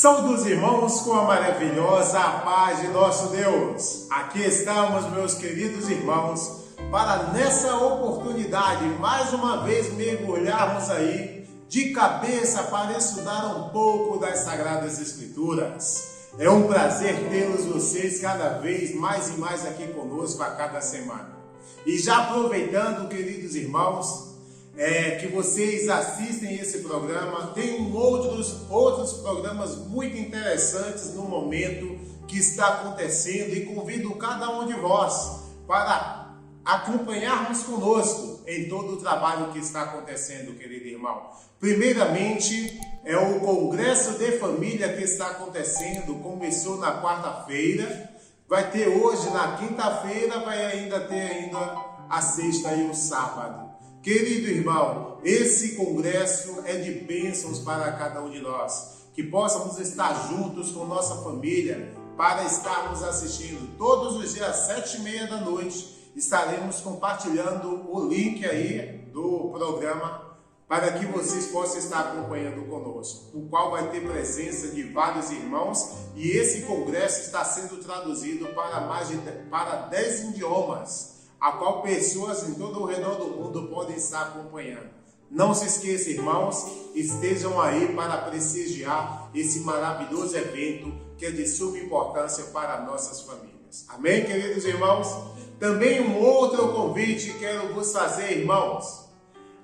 Saudos irmãos, com a maravilhosa paz de nosso Deus. Aqui estamos, meus queridos irmãos, para nessa oportunidade, mais uma vez, mergulharmos aí de cabeça para estudar um pouco das Sagradas Escrituras. É um prazer tê-los vocês cada vez mais e mais aqui conosco a cada semana. E já aproveitando, queridos irmãos, que vocês assistem esse programa, tem outros programas muito interessantes no momento que está acontecendo e convido cada um de vós para acompanharmos conosco em todo o trabalho que está acontecendo, querido irmão. Primeiramente, é o Congresso de Família que está acontecendo, começou na quarta-feira, vai ter hoje na quinta-feira, vai ainda ter a sexta e o sábado. Querido irmão, esse congresso é de bênçãos para cada um de nós, que possamos estar juntos com nossa família para estarmos assistindo todos os dias às 7h30 da noite. Estaremos compartilhando o link aí do programa para que vocês possam estar acompanhando conosco, o qual vai ter presença de vários irmãos e esse congresso está sendo traduzido para 10 idiomas, a qual pessoas em todo o redor do mundo podem estar acompanhando. Não se esqueça, irmãos, estejam aí para prestigiar esse maravilhoso evento que é de suma importância para nossas famílias. Amém, queridos irmãos? Também um outro convite quero vos fazer, irmãos.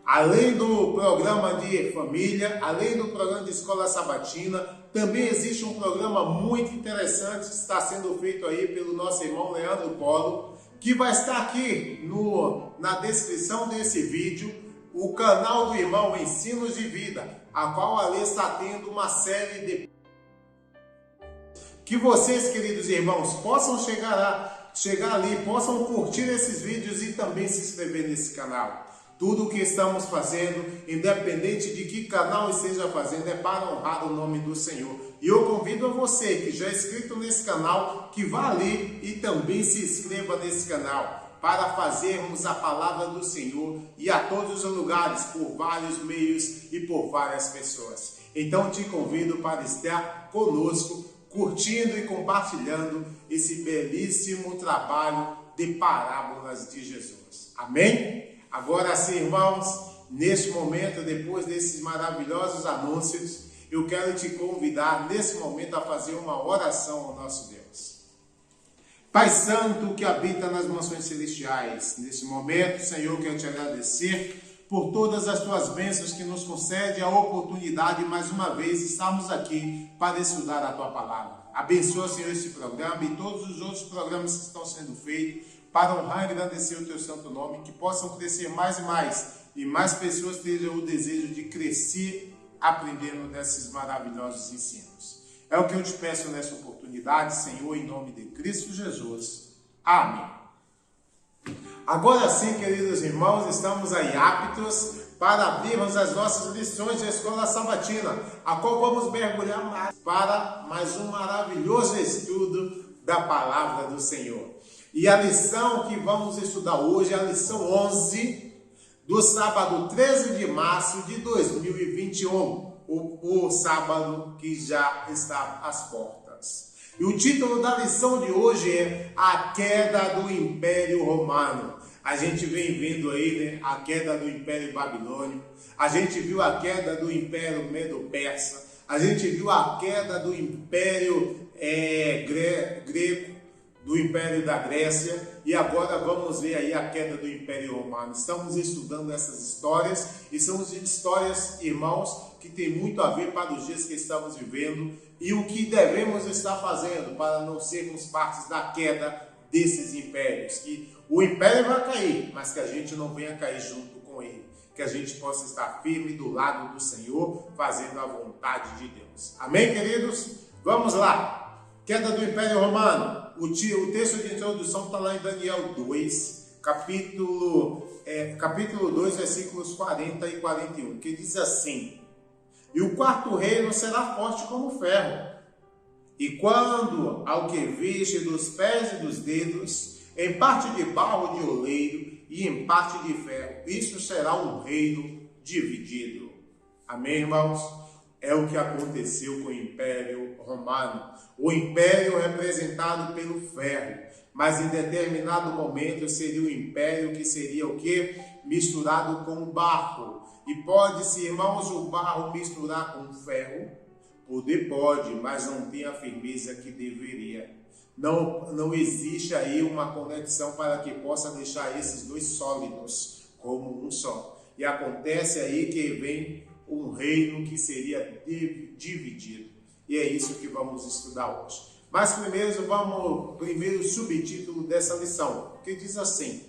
Além do programa de família, além do programa de escola sabatina, também existe um programa muito interessante que está sendo feito aí pelo nosso irmão Leandro Polo, que vai estar aqui na descrição desse vídeo, o canal do irmão Ensinos de Vida, a qual ali está tendo uma série de... Que vocês, queridos irmãos, possam chegar ali, possam curtir esses vídeos e também se inscrever nesse canal. Tudo o que estamos fazendo, independente de que canal esteja fazendo, é para honrar o nome do Senhor. E eu convido a você que já é inscrito nesse canal, que vá ali e também se inscreva nesse canal, para fazermos a palavra do Senhor e a todos os lugares, por vários meios e por várias pessoas. Então te convido para estar conosco, curtindo e compartilhando esse belíssimo trabalho de parábolas de Jesus. Amém? Agora sim, irmãos, neste momento, depois desses maravilhosos anúncios, eu quero te convidar nesse momento a fazer uma oração ao nosso Deus. Pai Santo que habita nas mansões celestiais, nesse momento, Senhor, quero te agradecer por todas as tuas bênçãos que nos concede a oportunidade de mais uma vez estarmos aqui para estudar a tua palavra. Abençoa, Senhor, esse programa e todos os outros programas que estão sendo feitos para honrar e agradecer o teu santo nome, que possam crescer mais e mais pessoas tenham o desejo de crescer aprendendo desses maravilhosos ensinos. É o que eu te peço nessa oportunidade, Senhor, em nome de Cristo Jesus. Amém. Agora sim, queridos irmãos, estamos aí aptos para abrirmos as nossas lições de escola sabatina, a qual vamos mergulhar mais para mais um maravilhoso estudo da palavra do Senhor. E a lição que vamos estudar hoje é a lição 11 do sábado 13 de março de 2021, o sábado que já está às portas. E o título da lição de hoje é A Queda do Império Romano. A gente vem vendo aí, né, a queda do Império Babilônico, a gente viu a queda do Império Medo-Persa, a gente viu a queda do Império Grego, do Império da Grécia, e agora vamos ver aí a queda do Império Romano. Estamos estudando essas histórias, e são histórias, irmãos, que tem muito a ver para os dias que estamos vivendo, e o que devemos estar fazendo para não sermos partes da queda desses impérios. Que o império vai cair, mas que a gente não venha cair junto com ele. Que a gente possa estar firme do lado do Senhor, fazendo a vontade de Deus. Amém, queridos? Vamos lá. Queda do Império Romano. O texto de introdução está lá em Daniel 2, capítulo 2, versículos 40 e 41, que diz assim: E o quarto reino será forte como ferro, e quando ao que viste dos pés e dos dedos, em parte de barro de oleiro e em parte de ferro, isso será um reino dividido. Amém, irmãos? É o que aconteceu com o Império Romano. O Império representado pelo ferro, mas em determinado momento seria o Império que seria o quê? Misturado com o barro. E pode-se, irmãos, o barro misturar com o ferro? Poder pode, mas não tem a firmeza que deveria. Não existe aí uma conexão para que possa deixar esses dois sólidos como um só. E acontece aí que vem um reino que seria dividido. E é isso que vamos estudar hoje. Mas primeiro subtítulo dessa lição, que diz assim: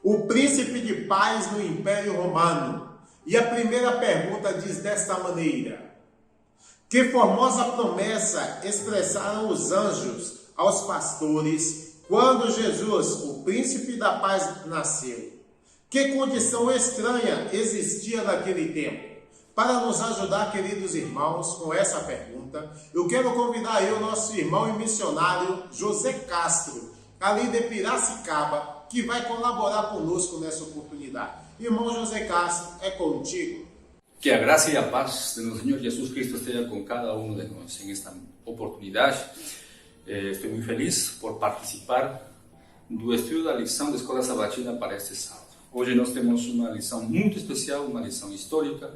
o príncipe de paz no Império Romano. E a primeira pergunta diz desta maneira: que formosa promessa expressaram os anjos aos pastores quando Jesus, o príncipe da paz, nasceu. Que condição estranha existia naquele tempo? Para nos ajudar, queridos irmãos, com essa pergunta, eu quero convidar o nosso irmão e missionário José Castro, ali de Piracicaba, que vai colaborar conosco nessa oportunidade. Irmão José Castro, é contigo. Que a graça e a paz de nosso Senhor Jesus Cristo esteja com cada um de nós em esta oportunidade. Estou muito feliz por participar do estudo da lição da Escola Sabatina para este sábado. Hoje nós temos uma lição muito especial, uma lição histórica,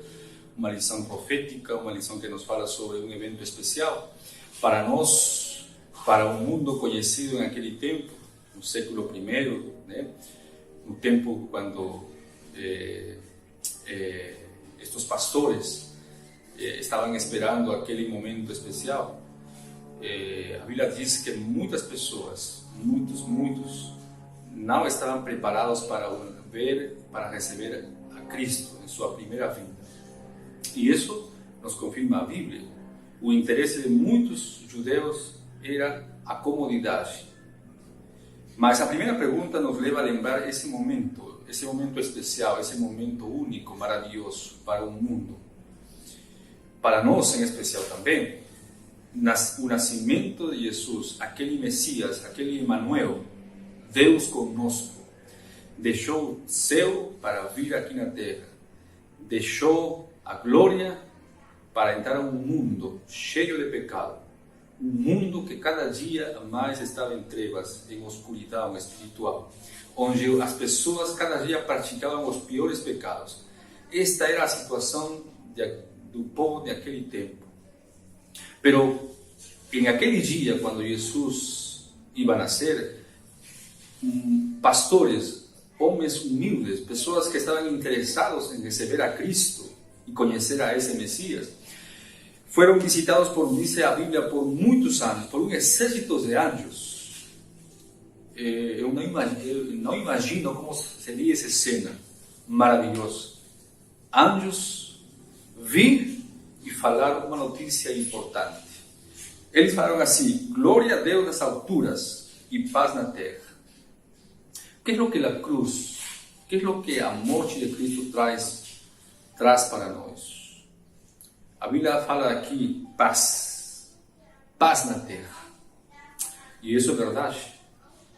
uma lição profética, uma lição que nos fala sobre um evento especial para nós, para um mundo conhecido naquele tempo, no século I, né? No tempo quando estes pastores estavam esperando aquele momento especial. A Bíblia diz que muitas pessoas, muitos, não estavam preparados para receber a Cristo em sua primeira vinda. E isso nos confirma a Bíblia. O interesse de muitos judeus era a comodidade. Mas a primeira pergunta nos leva a lembrar esse momento especial, esse momento único, maravilhoso para o mundo. Para nós em especial também, o nascimento de Jesus, aquele Messias, aquele Emmanuel, Deus conosco, deixou o céu para vir aqui na terra, deixou a glória para entrar a um mundo cheio de pecado, um mundo que cada dia mais estava em trevas, em escuridão espiritual, onde as pessoas cada dia praticavam os piores pecados. Esta era a situação do povo de aquele tempo. Pero em aquele dia, quando Jesus ia nascer, pastores, homens humildes, pessoas que estavam interessados em receber a Cristo e conhecer a esse Messias, foram visitados diz a Bíblia, por muitos anos, por um exército de anjos. Eu não imagino como seria essa cena maravilhosa. Anjos vir e falar uma notícia importante. Eles falaram assim: glória a Deus nas alturas e paz na terra. O que é o que a cruz, o que é o que a morte de Cristo traz para nós? A Bíblia fala aqui paz na terra. E isso é verdade.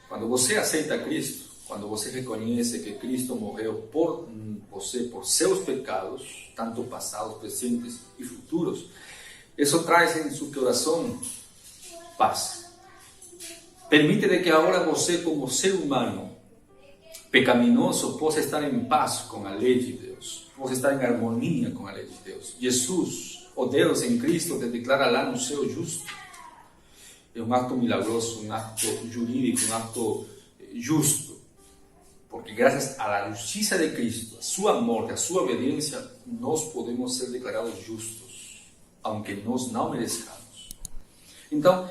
Quando você aceita Cristo, quando você reconhece que Cristo morreu por você, por seus pecados, tanto passados, presentes e futuros, isso traz em seu coração paz. Permite de que agora você, como ser humano pecaminoso, possa estar em paz com a lei de Deus, possa estar em harmonia com a lei de Deus. Jesus, o Deus em Cristo, te declara lá no céu justo. É um ato milagroso, um ato jurídico, um ato justo. Porque graças à justiça de Cristo, a sua morte, a sua obediência, nós podemos ser declarados justos, aunque nós não mereçamos. Então,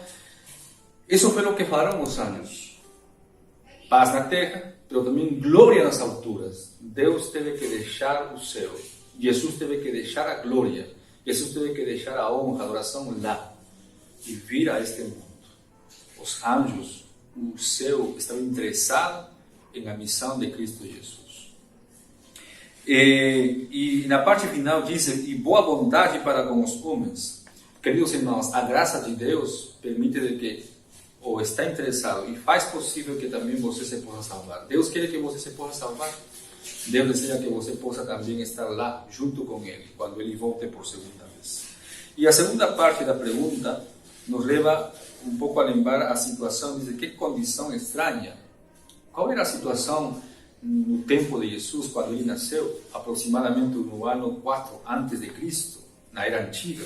isso foi o que falaram os anjos. Paz na terra, mas também glória nas alturas. Deus teve que deixar o céu. Jesus teve que deixar a glória. Jesus teve que deixar a honra, a adoração lá e vir a este mundo. Os anjos, o céu, estavam interessados na missão de Cristo Jesus. E na parte final diz: e boa vontade para com os homens. Queridos irmãos, a graça de Deus permite de que, ou está interessado e faz possível que também você se possa salvar. Deus quer que você se possa salvar. Deus deseja que você possa também estar lá junto com Ele quando Ele volte por segunda vez. E a segunda parte da pergunta nos leva um pouco a lembrar a situação, diz que condição estranha. Qual era a situação no tempo de Jesus, quando ele nasceu, aproximadamente no ano 4 antes de Cristo, na era antiga?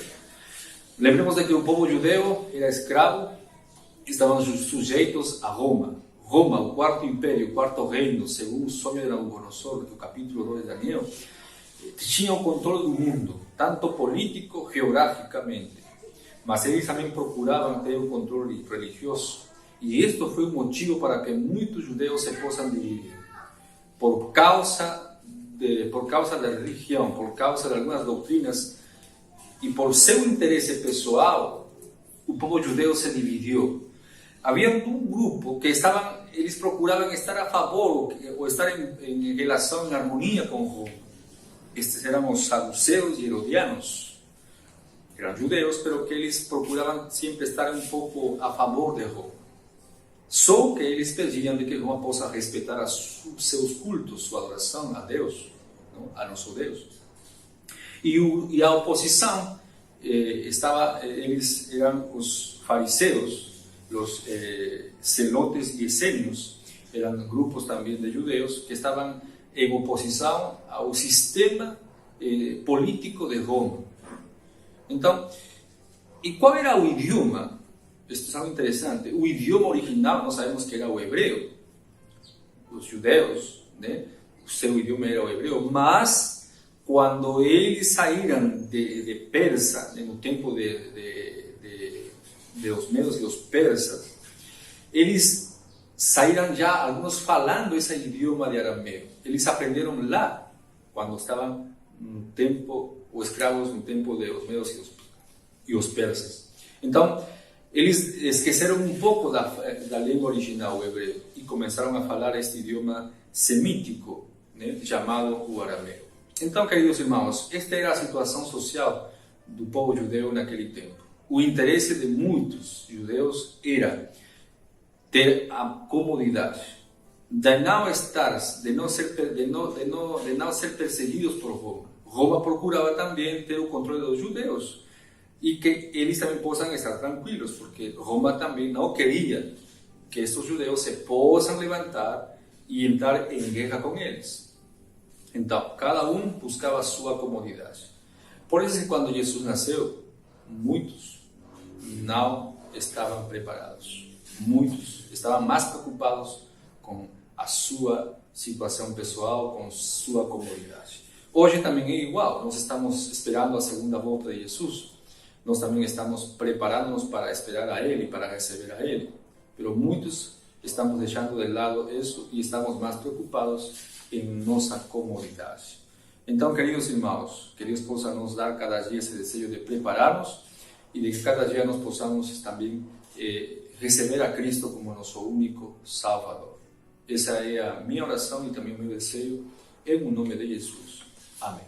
Lembremos de que o povo judeu era escravo, estavam sujeitos a Roma. Roma, o quarto império, o quarto reino, segundo o sonho de Nabucodonosor, do capítulo 2 de Daniel, tinha o controle do mundo, tanto político, geograficamente, mas eles também procuravam ter o controle religioso. E isto foi o motivo para que muitos judeus se possam dividir. Por causa da religião, por causa de algumas doutrinas e por seu interesse pessoal, o povo judeu se dividiu. Havia um grupo que eles procuravam estar a favor ou estar em relação, em harmonia com Roma. Estes eram os saduceus e herodianos. Eram judeus, mas que eles procuravam sempre estar um pouco a favor de Roma. Só que eles pediam de que Roma possa respeitar seus cultos, sua adoração a Deus, não? A nosso Deus. E a oposição eles eram os fariseus, os celotes e essênios, eram grupos também de judeus que estavam em oposição ao sistema político de Roma. Então, e qual era o idioma? Isto é algo interessante. O idioma original, nós sabemos que era o hebreu. Os judeus, né? O seu idioma era o hebreu, mas quando eles saíram de Persa, no tempo dos medos e os persas, eles saíram já, alguns falando esse idioma de arameu. Eles aprenderam lá, quando estavam no tempo, os escravos no tempo dos medos e os persas. Então, eles esqueceram um pouco da língua original, o hebreu, e começaram a falar este idioma semítico, né, chamado o arameu. Então, queridos irmãos, esta era a situação social do povo judeu naquele tempo. O interesse de muitos judeus era ter a comodidade de não ser perseguidos por Roma. Roma procurava também ter o controle dos judeus e que eles também possam estar tranquilos, porque Roma também não queria que estes judeus se possam levantar e entrar em guerra com eles. Então, cada um buscava a sua comodidade. Por isso, quando Jesus nasceu, muitos não estavam preparados. Muitos estavam mais preocupados com a sua situação pessoal, com sua comodidade. Hoje também é igual. Nós estamos esperando a segunda volta de Jesus. Nós também estamos preparando-nos para esperar a Ele, para receber a Ele. Mas muitos estamos deixando de lado isso e estamos mais preocupados em nossa comodidade. Então, queridos irmãos, que Deus possa nos dar cada dia esse desejo de preparar-nos e de que cada dia nós possamos também receber a Cristo como nosso único Salvador. Essa é a minha oração e também o meu desejo, em nome de Jesus. Amém.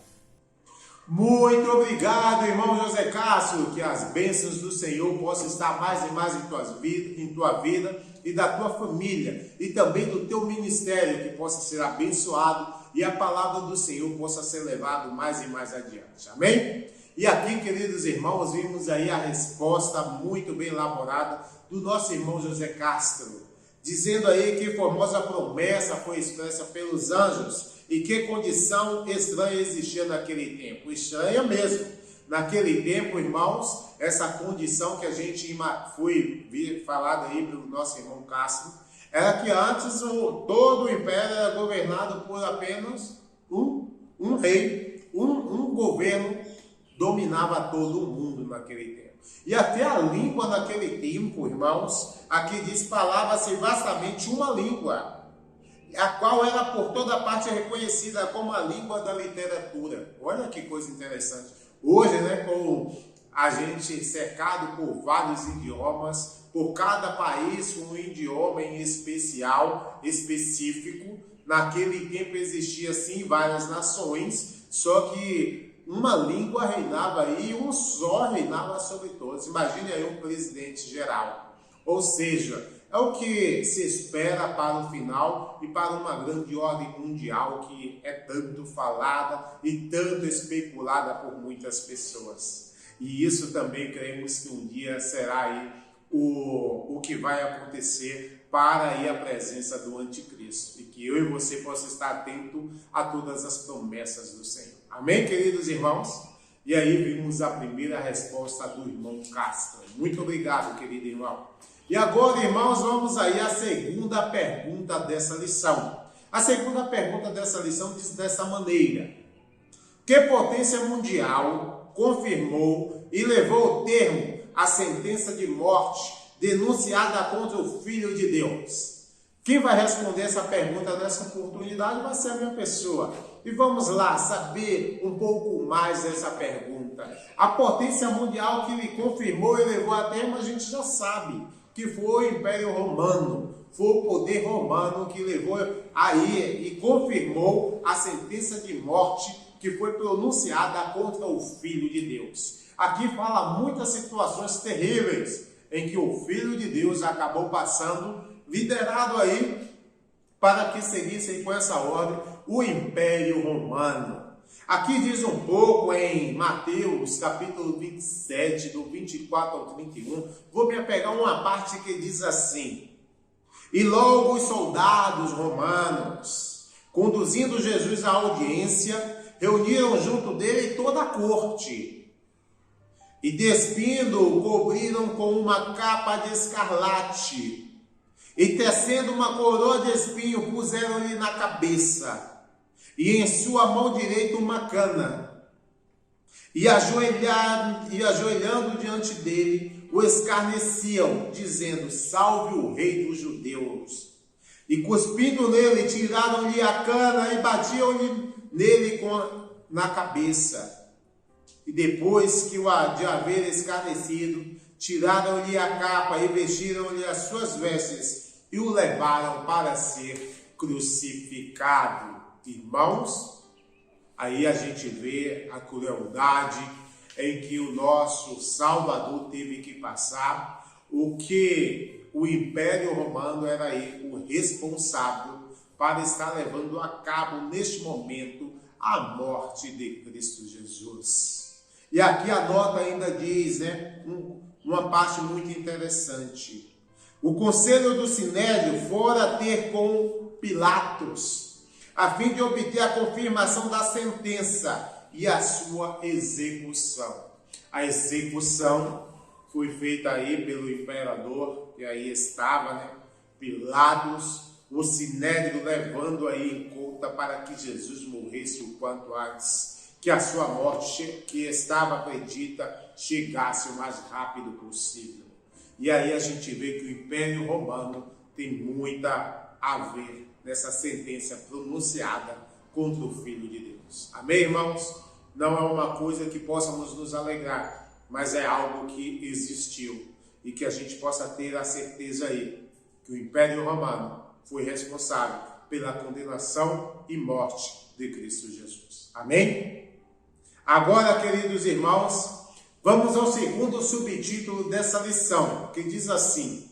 Muito obrigado, irmão José Cássio, que as bênçãos do Senhor possam estar mais e mais em tua vida e da tua família, e também do teu ministério, que possa ser abençoado e a palavra do Senhor possa ser levada mais e mais adiante. Amém? E aqui, queridos irmãos, vimos aí a resposta muito bem elaborada do nosso irmão José Castro, dizendo aí que formosa promessa foi expressa pelos anjos e que condição estranha existia naquele tempo. Estranha mesmo. Naquele tempo, irmãos, essa condição que a gente foi falada aí pelo nosso irmão Cássio, era que antes todo o império era governado por apenas um rei, um governo dominava todo o mundo naquele tempo. E até a língua naquele tempo, irmãos, aqui diz, falava-se vastamente uma língua, a qual era por toda parte reconhecida como a língua da literatura. Olha que coisa interessante. Hoje, né, com a gente cercado por vários idiomas, por cada país um idioma em especial, específico, naquele tempo existia sim várias nações, só que uma língua reinava aí, um só reinava sobre todos. Imagine aí um presidente geral. Ou seja, é o que se espera para o final e para uma grande ordem mundial que é tanto falada e tanto especulada por muitas pessoas. E isso também cremos que um dia será aí o que vai acontecer para ir à presença do anticristo. E que eu e você possa estar atento a todas as promessas do Senhor. Amém, queridos irmãos? E aí vimos a primeira resposta do irmão Castro. Muito obrigado, querido irmão. E agora, irmãos, vamos aí à segunda pergunta dessa lição. A segunda pergunta dessa lição diz dessa maneira: que potência mundial confirmou e levou ao termo a sentença de morte denunciada contra o Filho de Deus? Quem vai responder essa pergunta nessa oportunidade vai ser a minha pessoa. E vamos lá saber um pouco mais dessa pergunta. A potência mundial que lhe confirmou e levou a termo, a gente já sabe que foi o Império Romano. Foi o poder romano que levou aí e confirmou a sentença de morte que foi pronunciada contra o Filho de Deus. Aqui fala muitas situações terríveis em que o Filho de Deus acabou passando, liderado aí para que seguissem com essa ordem o Império Romano. Aqui diz um pouco em Mateus, capítulo 27, do 24 ao 31, vou me apegar a uma parte que diz assim: e logo os soldados romanos, conduzindo Jesus à audiência, reuniram junto dele toda a corte, e despindo-o, cobriram com uma capa de escarlate, e tecendo uma coroa de espinho, puseram-lhe na cabeça, e em sua mão direita uma cana, e ajoelhando diante dele, o escarneciam, dizendo: salve o rei dos judeus. E cuspindo nele, tiraram-lhe a cana e batiam-lhe nele na cabeça. E depois que o de haver escarnecido, tiraram-lhe a capa e vestiram-lhe as suas vestes e o levaram para ser crucificado. Irmãos, aí a gente vê a crueldade em que o nosso Salvador teve que passar, o que o Império Romano era aí o responsável para estar levando a cabo neste momento a morte de Cristo Jesus. E aqui a nota ainda diz, uma parte muito interessante. O conselho do Sinédrio fora ter com Pilatos, a fim de obter a confirmação da sentença e a sua execução. A execução foi feita aí pelo imperador, que aí estava, Pilatos, o Sinédrio levando aí em conta para que Jesus morresse o quanto antes, que a sua morte, que estava predita, chegasse o mais rápido possível. E aí a gente vê que o Império Romano tem muita a ver nessa sentença pronunciada contra o Filho de Deus. Amém, irmãos? Não é uma coisa que possamos nos alegrar, mas é algo que existiu e que a gente possa ter a certeza aí que o Império Romano foi responsável pela condenação e morte de Cristo Jesus. Amém? Agora, queridos irmãos, vamos ao segundo subtítulo dessa lição, que diz assim: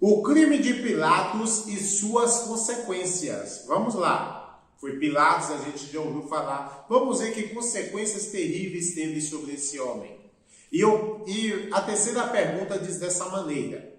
o crime de Pilatos e suas consequências. Vamos lá. Foi Pilatos, a gente já ouviu falar. Vamos ver que consequências terríveis teve sobre esse homem. E a terceira pergunta diz dessa maneira: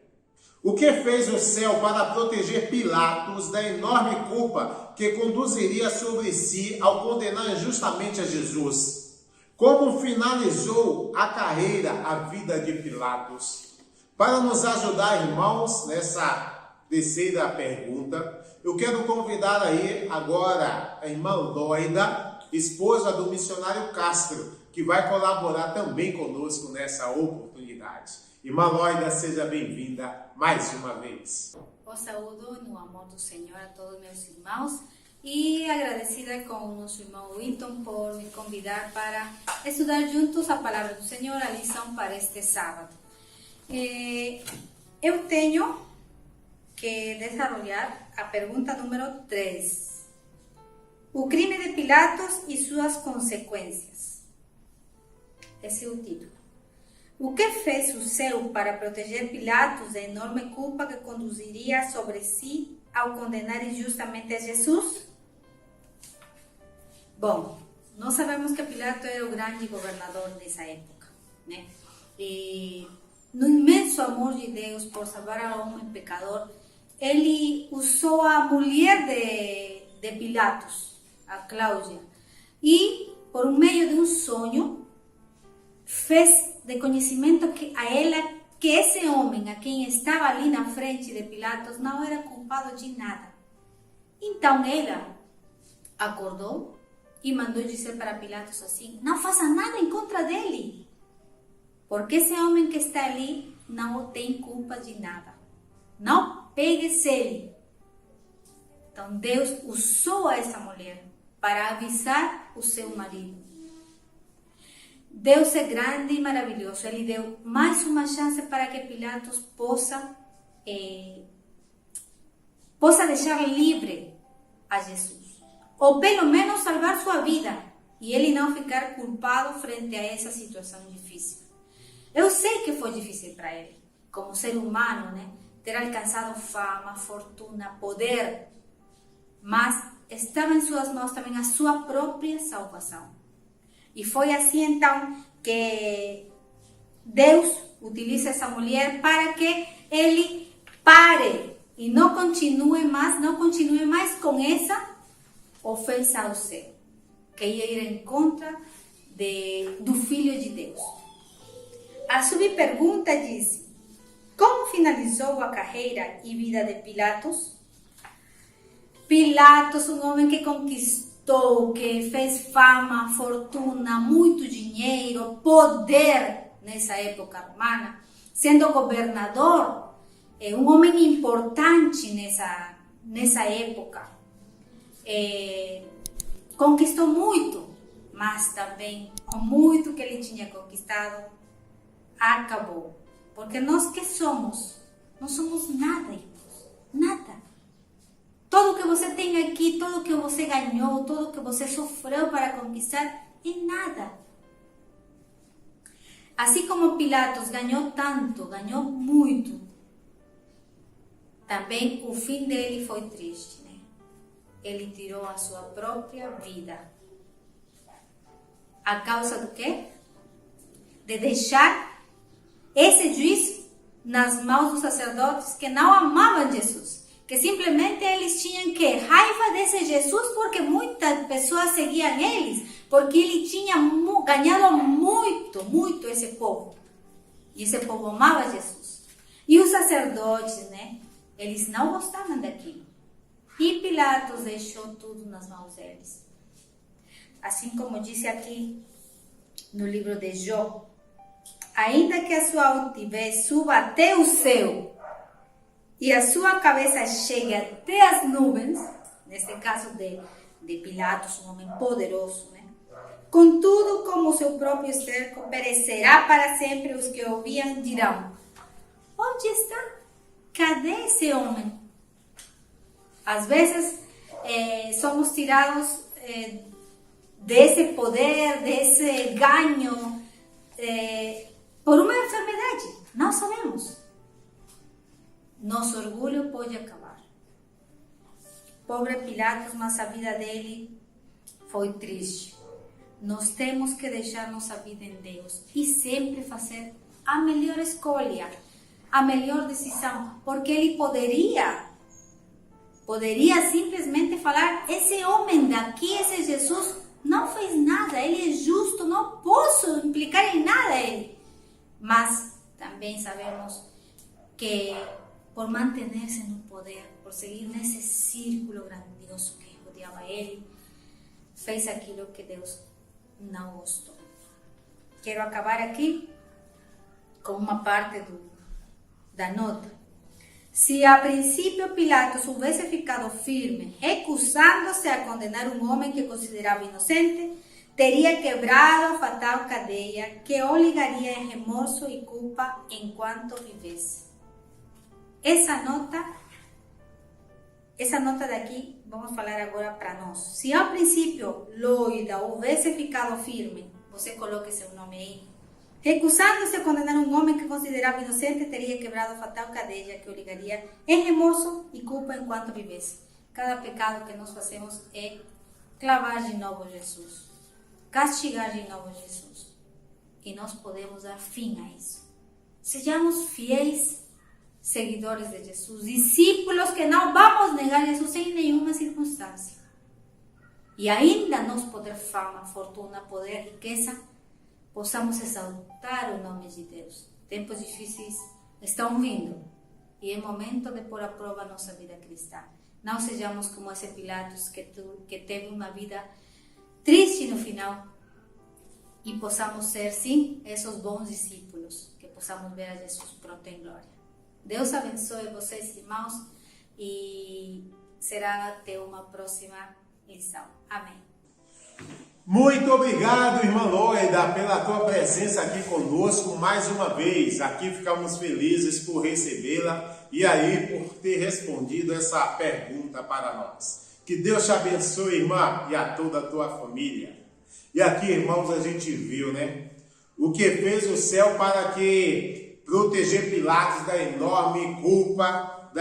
o que fez o céu para proteger Pilatos da enorme culpa que conduziria sobre si ao condenar injustamente a Jesus? Como finalizou a carreira, a vida de Pilatos? Para nos ajudar, irmãos, nessa terceira pergunta, eu quero convidar aí agora a irmã Loida, esposa do missionário Castro, que vai colaborar também conosco nessa oportunidade. Irmã Loida, seja bem-vinda mais uma vez. Os saúdo no amor do Senhor a todos meus irmãos e agradecida com o nosso irmão Winton por me convidar para estudar juntos a palavra do Senhor, a lição para este sábado. Eu tenho que desarrollar a pergunta número 3. O crime de Pilatos e suas consequências. Esse é o título. O que fez o céu para proteger Pilatos da enorme culpa que conduziria sobre si ao condenar injustamente a Jesus? Bom, nós sabemos que Pilatos era o grande governador dessa época. né? E no imenso amor de Deus por salvar ao homem pecador, ele usou a mulher de Pilatos, a Cláudia, e por meio de um sonho fez de conhecimento a ela que esse homem a quem estava ali na frente de Pilatos não era culpado de nada. Então ela acordou e mandou dizer para Pilatos assim: não faça nada em contra dele, porque esse homem que está ali não tem culpa de nada. Não pegue ele. Então Deus usou essa mulher para avisar o seu marido. Deus é grande e maravilhoso. Ele deu mais uma chance para que Pilatos possa deixar livre a Jesus, ou pelo menos salvar sua vida, e ele não ficar culpado frente a essa situação difícil. Eu sei que foi difícil para ele, como ser humano, né? Ter alcançado fama, fortuna, poder, mas estava em suas mãos também a sua própria salvação. E foi assim então que Deus utiliza essa mulher para que ele pare e não continue mais com essa ofensa ao céu, que ia ir em contra do Filho de Deus. A subpergunta diz: como finalizou a carreira e vida de Pilatos? Pilatos, um homem que conquistou, que fez fama, fortuna, muito dinheiro, poder nessa época romana, sendo governador, um homem importante nessa época. Conquistou muito, mas também o muito que ele tinha conquistado acabou. Porque nós que somos, não somos nada, irmãos, nada. Tudo que você tem aqui, tudo que você ganhou, tudo que você sofreu para conquistar, é nada. Assim como Pilatos ganhou tanto, ganhou muito, também o fim dele foi triste, né? Ele tirou a sua própria vida. A causa do quê? De deixar esse juízo nas mãos dos sacerdotes que não amavam Jesus, que simplesmente eles tinham que raiva desse Jesus porque muitas pessoas seguiam eles, porque ele tinha ganhado muito esse povo, e esse povo amava Jesus. E os sacerdotes, né, eles não gostavam daquilo, e Pilatos deixou tudo nas mãos deles. Assim como disse aqui no livro de Jó: ainda que a sua altivez suba até o céu e a sua cabeça chegue até as nuvens, nesse caso de Pilatos, um homem poderoso, né? Contudo, como o seu próprio cerco, perecerá para sempre. Os que ouviam dirão: onde está? Cadê esse homem? Às vezes somos tirados desse poder, desse ganho, por uma enfermidade, não sabemos. Nosso orgulho pode acabar. Pobre Pilatos, mas a vida dele foi triste. Nós temos que deixar nossa vida em Deus e sempre fazer a melhor escolha, a melhor decisão, porque ele poderia simplesmente falar: esse homem daqui, esse Jesus, não fez nada, ele é justo, não posso implicar em nada ele. Mas também sabemos que por manter-se no poder, por seguir nesse círculo grandioso que rodeava ele, fez aquilo que Deus não gostou. Quero acabar aqui com uma parte da nota. Se a princípio Pilatos houvesse ficado firme, recusando-se a condenar um homem que considerava inocente, teria quebrado a fatal cadeia que o ligaria em remorso e culpa enquanto vivesse. Essa nota daqui, vamos falar agora para nós. Se ao princípio Loida houvesse ficado firme, você coloque seu nome aí. Recusando-se a condenar um homem que considerava inocente, teria quebrado a fatal cadeia que o ligaria em remorso e culpa enquanto vivesse. Cada pecado que nós fazemos é clavar de novo Jesus, castigar de novo Jesus. e nós podemos dar fim a isso. Sejamos fiéis seguidores de Jesus, discípulos que não vamos negar Jesus em nenhuma circunstância. E ainda nós poder fama, fortuna, poder, riqueza, possamos exaltar o nome de Deus. Tempos difíceis estão vindo e é momento de pôr à prova a nossa vida cristã. Não sejamos como esse Pilatos que teve uma vida triste no final e possamos ser, sim, esses bons discípulos, que possamos ver a Jesus pronto em glória. Deus abençoe vocês, irmãos, e será até uma próxima lição. Amém. Muito obrigado, irmã Loida, pela tua presença aqui conosco mais uma vez. Aqui ficamos felizes por recebê-la e aí por ter respondido essa pergunta para nós. Que Deus te abençoe, irmã, e a toda a tua família. E aqui, irmãos, a gente viu, né? O que fez o céu para que proteger Pilatos da enorme culpa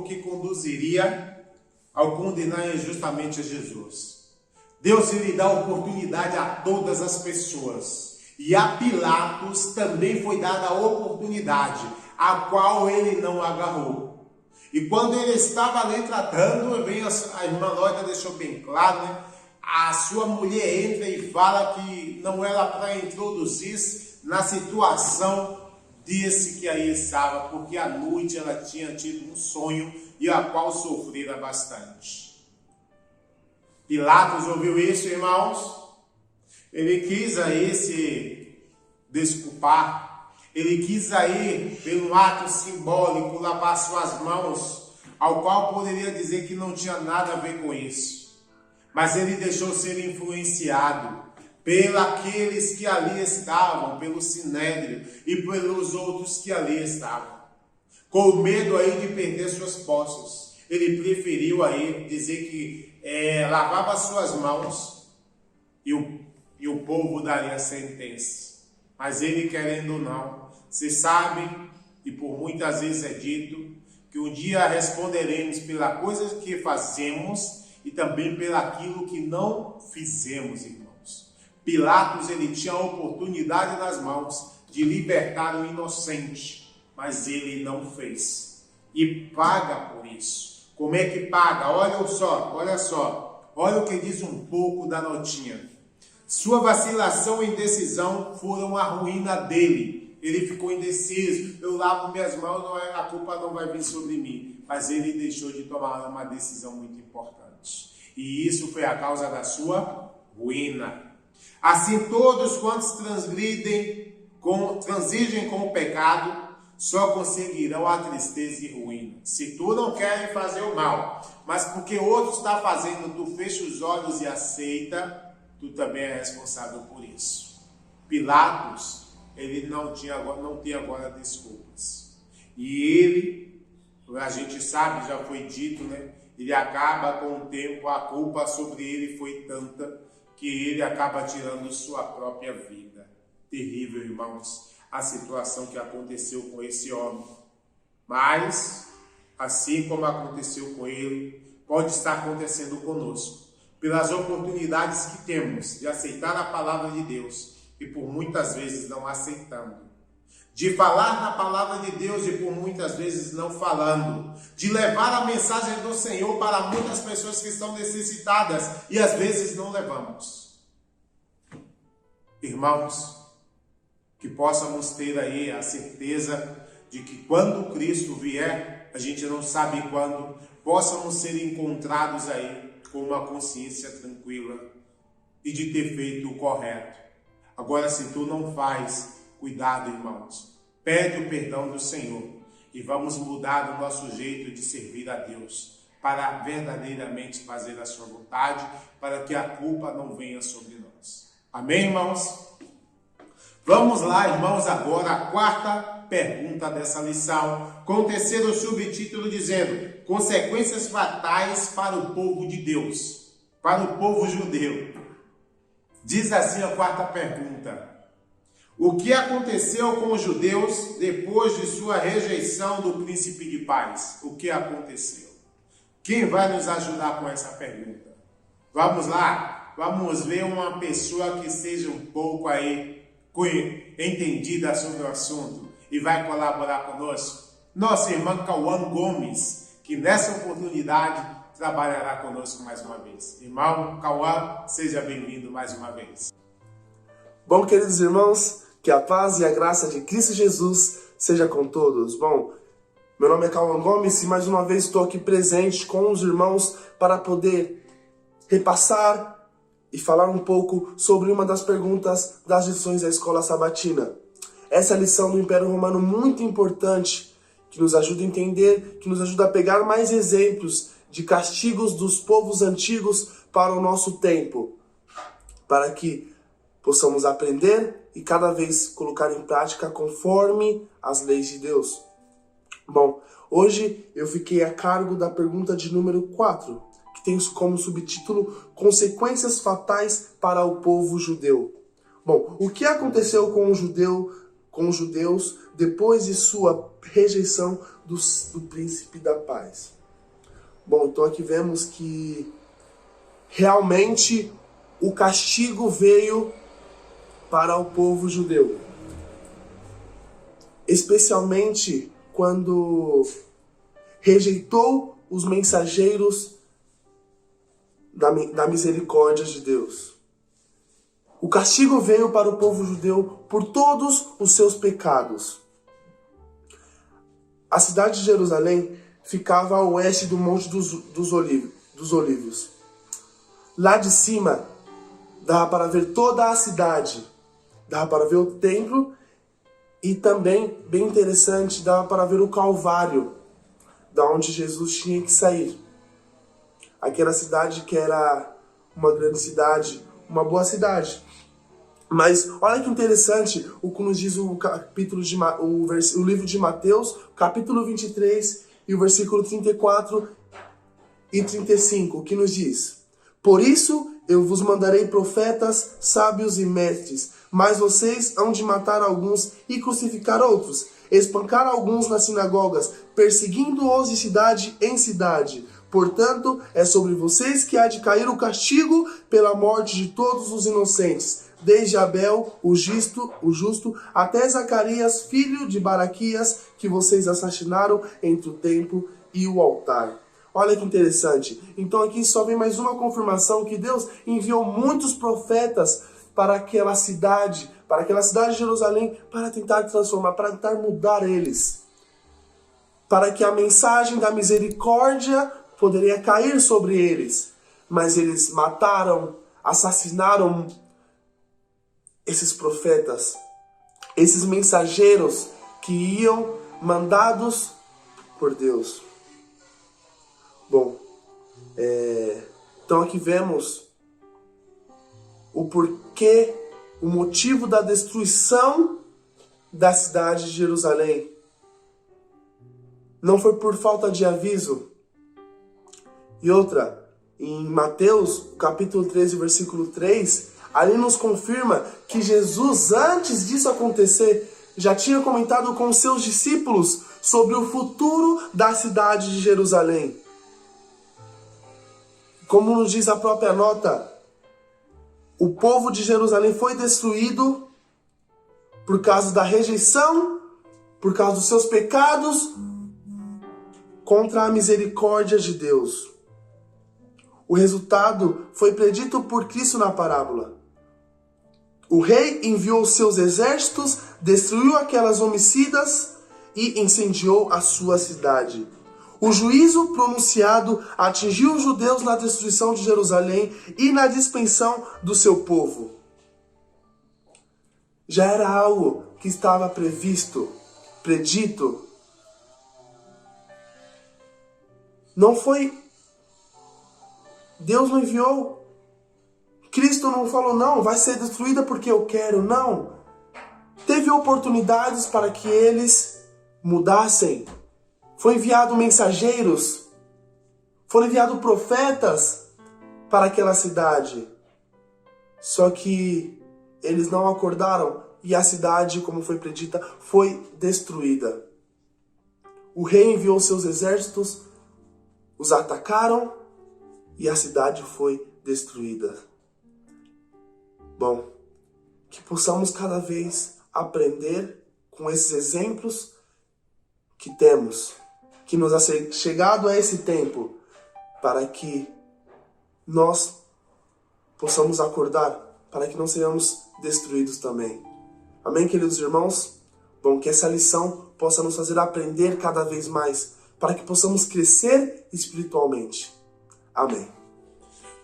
que conduziria ao condenar injustamente a Jesus. Deus lhe dá oportunidade a todas as pessoas. E a Pilatos também foi dada a oportunidade, a qual ele não agarrou. E quando ele estava ali tratando, a irmã Loida deixou bem claro, né? A sua mulher entra e fala que não era para introduzir na situação desse que aí estava, porque à noite ela tinha tido um sonho e a qual sofrera bastante. Pilatos ouviu isso, irmãos. Ele quis aí se desculpar. Ele quis aí, pelo ato simbólico, lavar suas mãos, ao qual poderia dizer que não tinha nada a ver com isso. Mas ele deixou ser influenciado pelos que ali estavam, pelo Sinédrio e pelos outros que ali estavam. Com medo aí de perder suas posses, ele preferiu aí dizer que lavava suas mãos e o povo daria a sentença. Mas ele, querendo ou não, se sabe, e por muitas vezes é dito, que um dia responderemos pela coisa que fazemos e também pelaquilo que não fizemos, irmãos. Pilatos, ele tinha a oportunidade nas mãos de libertar o inocente, mas ele não fez. E paga por isso. Como é que paga? Olha só. Olha o que diz um pouco da notinha. Sua vacilação e indecisão foram a ruína dele. Ele ficou indeciso. Eu lavo minhas mãos, a culpa não vai vir sobre mim. Mas ele deixou de tomar uma decisão muito importante. E isso foi a causa da sua ruína. Assim, todos quantos transigem com o pecado, só conseguirão a tristeza e ruína. Se tu não queres fazer o mal, mas porque outro está fazendo, tu fecha os olhos e aceita, tu também é responsável por isso. Pilatos, ele não tem agora desculpas. E ele, a gente sabe, já foi dito, né? Ele acaba com o tempo, a culpa sobre ele foi tanta que ele acaba tirando sua própria vida. Terrível, irmãos, a situação que aconteceu com esse homem. Mas, assim como aconteceu com ele, pode estar acontecendo conosco. Pelas oportunidades que temos de aceitar a palavra de Deus e por muitas vezes não aceitando. De falar na palavra de Deus e por muitas vezes não falando. De levar a mensagem do Senhor para muitas pessoas que estão necessitadas e às vezes não levamos. Irmãos, que possamos ter aí a certeza de que quando Cristo vier, a gente não sabe quando, possamos ser encontrados aí com uma consciência tranquila e de ter feito o correto. Agora, se tu não faz, cuidado, irmãos. Pede o perdão do Senhor e vamos mudar o nosso jeito de servir a Deus para verdadeiramente fazer a sua vontade, para que a culpa não venha sobre nós. Amém, irmãos? Vamos lá, irmãos, agora a quarta pergunta dessa lição, com o terceiro subtítulo dizendo: consequências fatais para o povo de Deus, para o povo judeu. Diz assim a quarta pergunta: o que aconteceu com os judeus depois de sua rejeição do príncipe de paz? O que aconteceu? Quem vai nos ajudar com essa pergunta? Vamos lá, vamos ver uma pessoa que seja um pouco aí entendida sobre o assunto e vai colaborar conosco? Nossa irmã Cauã Gomes, que nessa oportunidade trabalhará conosco mais uma vez. Irmão Cauã, seja bem-vindo mais uma vez. Bom, queridos irmãos, que a paz e a graça de Cristo Jesus seja com todos. Bom, meu nome é Cauã Gomes e mais uma vez estou aqui presente com os irmãos para poder repassar e falar um pouco sobre uma das perguntas das lições da Escola Sabatina. Essa lição do Império Romano muito importante, que nos ajuda a entender, que nos ajuda a pegar mais exemplos de castigos dos povos antigos para o nosso tempo, para que possamos aprender e cada vez colocar em prática conforme as leis de Deus. Bom, hoje eu fiquei a cargo da pergunta de número 4, que tem como subtítulo Consequências fatais para o povo judeu. Bom, o que aconteceu com os judeus depois de sua rejeição do príncipe da paz? Bom, então aqui vemos que realmente o castigo veio para o povo judeu, especialmente quando rejeitou os mensageiros da misericórdia de Deus. O castigo veio para o povo judeu por todos os seus pecados. A cidade de Jerusalém ficava a oeste do Monte dos Olivos. Lá de cima, dava para ver toda a cidade. Dava para ver o templo e também, bem interessante, dava para ver o Calvário, da onde Jesus tinha que sair. Aquela cidade que era uma grande cidade, uma boa cidade. Mas olha que interessante o que nos diz o livro de Mateus, capítulo 23 e o versículo 34 e 35, que nos diz: Por isso eu vos mandarei profetas, sábios e mestres, mas vocês hão de matar alguns e crucificar outros, espancar alguns nas sinagogas, perseguindo-os de cidade em cidade. Portanto, é sobre vocês que há de cair o castigo pela morte de todos os inocentes, desde Abel, o justo, até Zacarias, filho de Baraquias, que vocês assassinaram entre o templo e o altar. Olha que interessante. Então aqui só vem mais uma confirmação que Deus enviou muitos profetas para aquela cidade de Jerusalém, para tentar transformar, para tentar mudar eles. Para que a mensagem da misericórdia poderia cair sobre eles. Mas eles mataram, assassinaram esses profetas, esses mensageiros que iam mandados por Deus. Bom, então aqui vemos o porquê, o motivo da destruição da cidade de Jerusalém. Não foi por falta de aviso. E outra, em Mateus, capítulo 13, versículo 3, ali nos confirma que Jesus, antes disso acontecer, já tinha comentado com os seus discípulos sobre o futuro da cidade de Jerusalém. Como nos diz a própria nota, o povo de Jerusalém foi destruído por causa da rejeição, por causa dos seus pecados, contra a misericórdia de Deus. O resultado foi predito por Cristo na parábola. O rei enviou seus exércitos, destruiu aquelas homicidas e incendiou a sua cidade. O juízo pronunciado atingiu os judeus na destruição de Jerusalém e na dispersão do seu povo. Já era algo que estava previsto, predito. Não foi... Deus não enviou. Cristo não falou, não, vai ser destruída porque eu quero. Não. Teve oportunidades para que eles mudassem. Foi enviado mensageiros, foram enviados profetas para aquela cidade. Só que eles não acordaram e a cidade, como foi predita, foi destruída. O rei enviou seus exércitos, os atacaram e a cidade foi destruída. Bom, que possamos cada vez aprender com esses exemplos que temos, que nos é chegado a esse tempo, para que nós possamos acordar, para que não sejamos destruídos também. Amém, queridos irmãos? Bom, que essa lição possa nos fazer aprender cada vez mais, para que possamos crescer espiritualmente. Amém.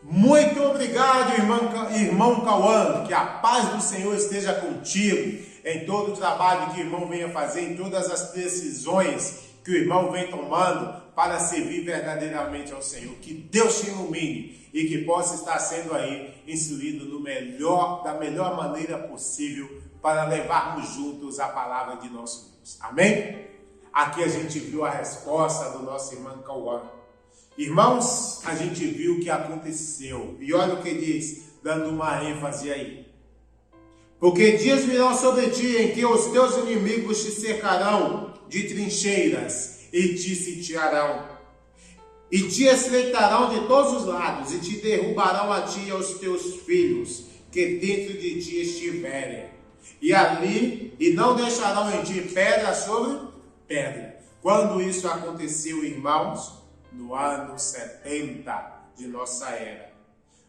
Muito obrigado, irmão Cauã. Que a paz do Senhor esteja contigo em todo o trabalho que o irmão venha fazer, em todas as decisões que o irmão vem tomando para servir verdadeiramente ao Senhor. Que Deus te ilumine e que possa estar sendo aí instruído da melhor maneira possível para levarmos juntos a palavra de nosso Deus. Amém? Aqui a gente viu a resposta do nosso irmão Cauã. Irmãos, a gente viu o que aconteceu. E olha o que diz, dando uma ênfase aí. Porque dias virão sobre ti em que os teus inimigos te cercarão de trincheiras e te sitiarão. E te estreitarão de todos os lados e te derrubarão a ti e aos teus filhos que dentro de ti estiverem. E não deixarão em ti pedra sobre pedra. Quando isso aconteceu, irmãos, no ano 70 de nossa era,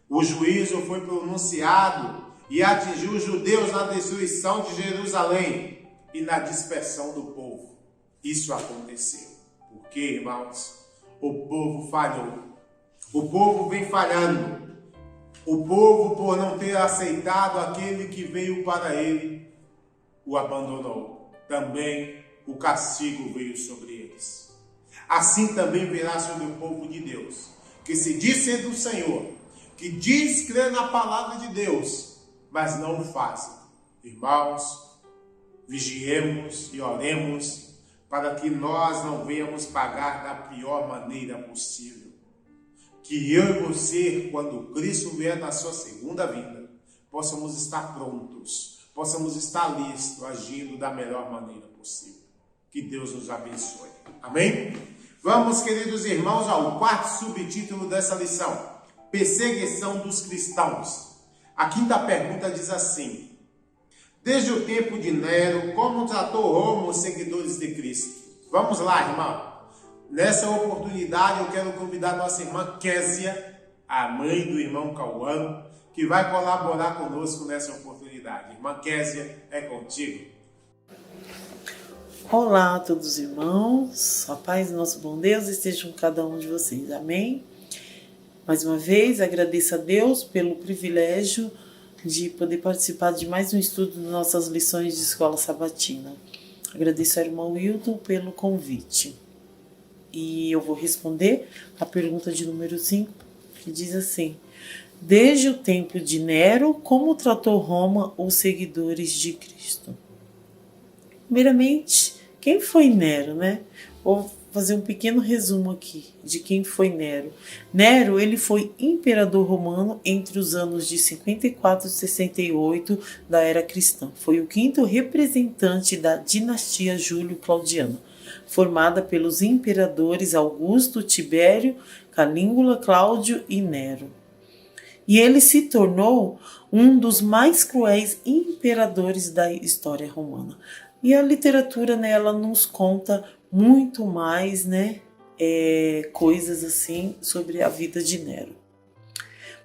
o juízo foi pronunciado e atingiu os judeus na destruição de Jerusalém e na dispersão do povo. Isso aconteceu. Por quê, irmãos? O povo falhou. O povo vem falhando. O povo, por não ter aceitado aquele que veio para ele, o abandonou. Também o castigo veio sobre eles. Assim também virá sobre o povo de Deus, que se diz ser do Senhor, que diz crer na palavra de Deus, mas não o fazem. Irmãos, vigiemos e oremos para que nós não venhamos pagar da pior maneira possível. Que eu e você, quando Cristo vier na sua segunda vinda, possamos estar prontos, possamos estar listos, agindo da melhor maneira possível. Que Deus nos abençoe. Amém? Vamos, queridos irmãos, ao quarto subtítulo dessa lição: perseguição dos cristãos. A quinta pergunta diz assim: desde o tempo de Nero, como tratou Roma os seguidores de Cristo? Vamos lá, irmão. Nessa oportunidade eu quero convidar nossa irmã Késia, a mãe do irmão Cauã, que vai colaborar conosco nessa oportunidade. Irmã Késia, é contigo. Olá a todos os irmãos, a paz do nosso bom Deus esteja com cada um de vocês, amém? Mais uma vez agradeço a Deus pelo privilégio de poder participar de mais um estudo de nossas lições de escola sabatina. Agradeço ao irmão Wilton pelo convite. E eu vou responder a pergunta de número 5, que diz assim: desde o tempo de Nero, como tratou Roma os seguidores de Cristo? Primeiramente, quem foi Nero, né? Vou fazer um pequeno resumo aqui de quem foi Nero. Nero, ele foi imperador romano entre os anos de 54 e 68 da era cristã. Foi o quinto representante da dinastia Júlio-Claudiana, formada pelos imperadores Augusto, Tibério, Calígula, Cláudio e Nero. E ele se tornou um dos mais cruéis imperadores da história romana. E a literatura, né, ela nos conta muito mais, né, coisas assim sobre a vida de Nero.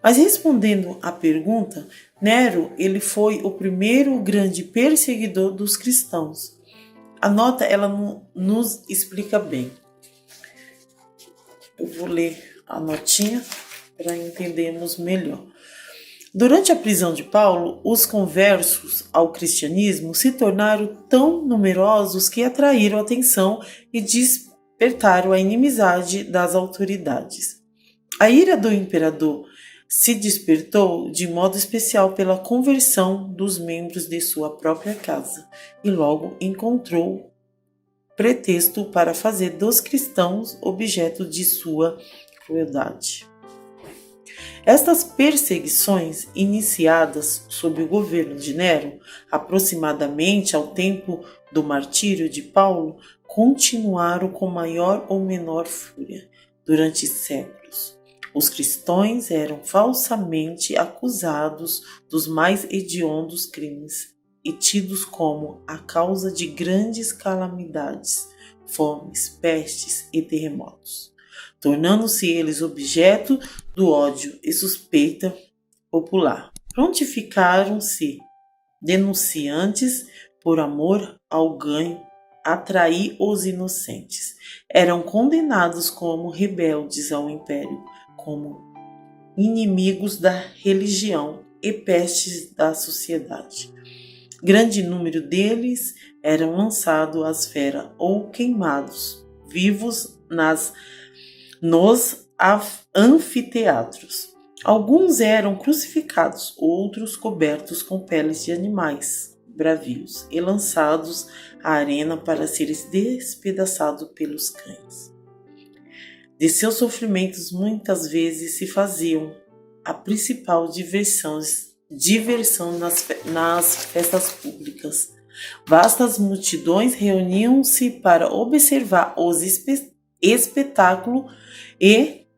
Mas respondendo à pergunta, Nero, ele foi o primeiro grande perseguidor dos cristãos. A nota, ela nos explica bem. Eu vou ler a notinha para entendermos melhor. Durante a prisão de Paulo, os conversos ao cristianismo se tornaram tão numerosos que atraíram a atenção e despertaram a inimizade das autoridades. A ira do imperador se despertou de modo especial pela conversão dos membros de sua própria casa e logo encontrou pretexto para fazer dos cristãos objeto de sua crueldade. Estas perseguições, iniciadas sob o governo de Nero, aproximadamente ao tempo do martírio de Paulo, continuaram com maior ou menor fúria durante séculos. Os cristãos eram falsamente acusados dos mais hediondos crimes e tidos como a causa de grandes calamidades, fomes, pestes e terremotos, tornando-se eles objeto do ódio e suspeita popular. Prontificaram-se denunciantes por amor ao ganho atrair os inocentes. Eram condenados como rebeldes ao império, como inimigos da religião e pestes da sociedade. Grande número deles eram lançados às feras ou queimados vivos nos anfiteatros. Alguns eram crucificados, outros cobertos com peles de animais bravios e lançados à arena para serem despedaçados pelos cães. De seus sofrimentos muitas vezes se faziam a principal diversão nas festas públicas. Vastas multidões reuniam-se para observar os espetáculos e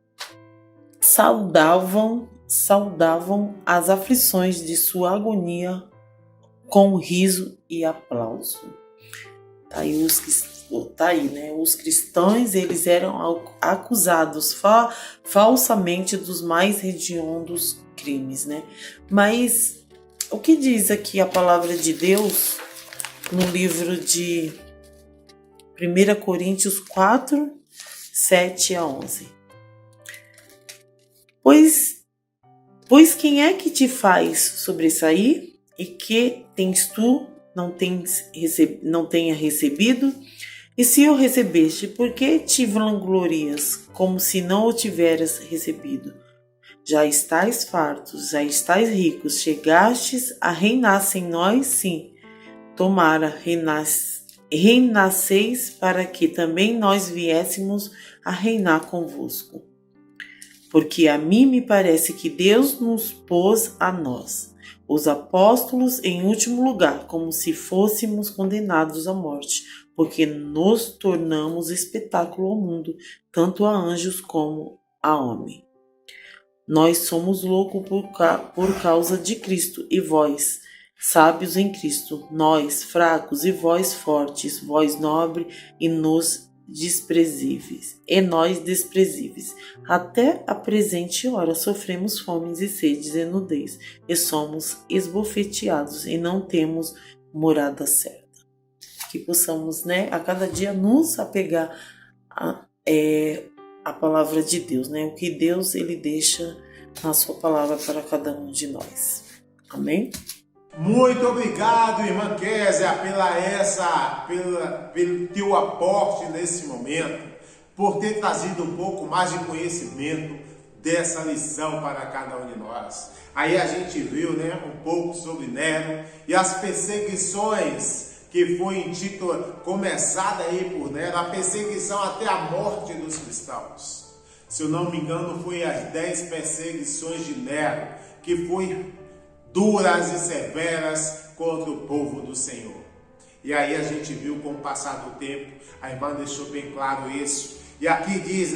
saudavam as aflições de sua agonia com riso e aplauso. Os cristãos, eles eram acusados falsamente dos mais hediondos crimes, né? Mas o que diz aqui a palavra de Deus no livro de 1 Coríntios 4, 7 a 11? Pois quem é que te faz sobressair? E que tens tu, não tenha recebido? E se o recebeste, por que te vanglorias, como se não o tiveras recebido? Já estais fartos, já estais ricos, chegastes a reinar sem nós, sim. Tomara, renasceis para que também nós viéssemos a reinar convosco. Porque a mim me parece que Deus nos pôs a nós, os apóstolos, em último lugar, como se fôssemos condenados à morte, porque nos tornamos espetáculo ao mundo, tanto a anjos como a homem. Nós somos loucos por causa de Cristo, e vós, sábios em Cristo, nós, fracos, e vós, fortes, vós, nobre, e nós desprezíveis. Até a presente hora sofremos fomes e sedes e nudez, e somos esbofeteados, e não temos morada certa. Que possamos, a cada dia nos apegar a palavra de Deus, o que Deus ele deixa na sua palavra para cada um de nós. Amém? Muito obrigado, irmã Kézia, pelo teu aporte nesse momento, por ter trazido um pouco mais de conhecimento dessa lição para cada um de nós. Aí a gente viu, um pouco sobre Nero e as perseguições que foi começada aí por Nero, a perseguição até a morte dos cristãos. Se eu não me engano, foi as 10 perseguições de Nero, que foi duras e severas contra o povo do Senhor. E aí a gente viu com o passar do tempo, a irmã deixou bem claro isso. E aqui diz,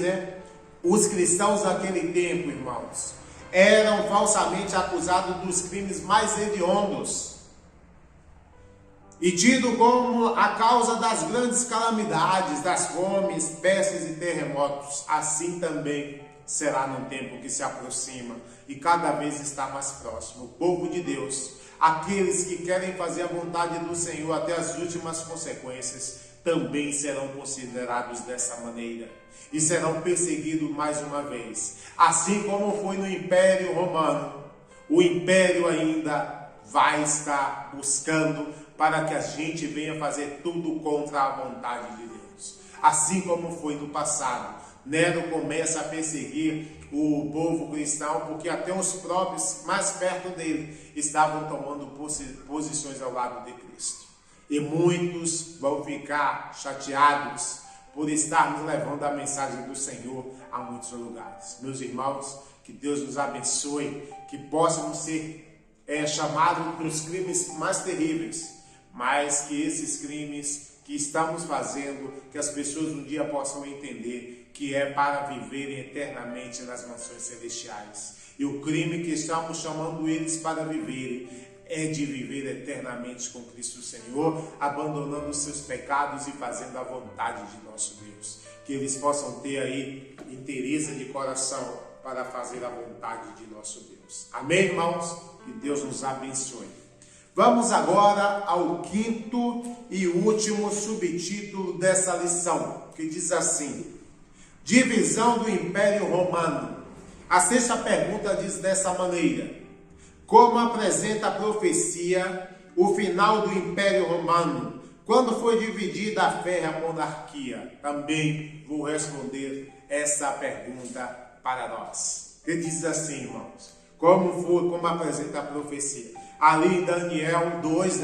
os cristãos naquele tempo, irmãos, eram falsamente acusados dos crimes mais hediondos e tido como a causa das grandes calamidades, das fomes, pestes e terremotos. Assim também será no tempo que se aproxima e cada vez está mais próximo. O povo de Deus, aqueles que querem fazer a vontade do Senhor até as últimas consequências, também serão considerados dessa maneira e serão perseguidos mais uma vez. Assim como foi no Império Romano, o Império ainda vai estar buscando para que a gente venha fazer tudo contra a vontade de Deus. Assim como foi no passado, Nero começa a perseguir o povo cristão, porque até os próprios mais perto dele estavam tomando posições ao lado de Cristo. E muitos vão ficar chateados por estarmos levando a mensagem do Senhor a muitos lugares. Meus irmãos, que Deus nos abençoe, que possamos ser chamados para os crimes mais terríveis, mas que esses crimes que estamos fazendo, que as pessoas um dia possam entender que é para viverem eternamente nas mansões celestiais. E o crime que estamos chamando eles para viverem é de viver eternamente com Cristo Senhor, abandonando os seus pecados e fazendo a vontade de nosso Deus. Que eles possam ter aí interesse de coração para fazer a vontade de nosso Deus. Amém, irmãos? Que Deus nos abençoe. Vamos agora ao quinto e último subtítulo dessa lição, que diz assim: divisão do Império Romano. A sexta pergunta diz dessa maneira: como apresenta a profecia o final do Império Romano? Quando foi dividida a férrea monarquia? Também vou responder essa pergunta para nós. Que diz assim, irmãos: como apresenta a profecia? Ali em Daniel 2,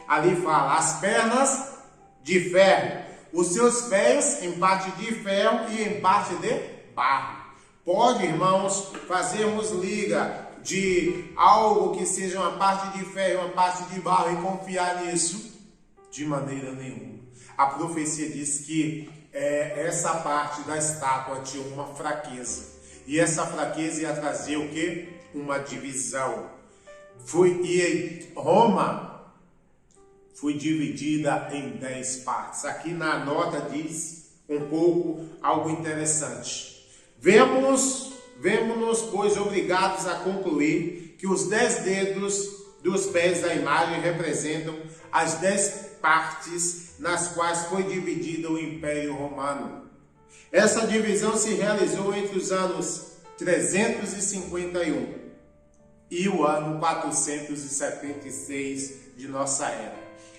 ali fala as pernas de ferro, os seus pés em parte de ferro e em parte de barro. Pode, irmãos, fazermos liga de algo que seja uma parte de ferro e uma parte de barro e confiar nisso? De maneira nenhuma. A profecia diz que essa parte da estátua tinha uma fraqueza. E essa fraqueza ia trazer o quê? Uma divisão. E Roma foi dividida em 10 partes. Aqui na nota diz um pouco algo interessante. Vemo-nos, pois, obrigados a concluir que os 10 dedos dos pés da imagem representam as 10 partes nas quais foi dividido o Império Romano. Essa divisão se realizou entre os anos 351 e o ano 476 de nossa era.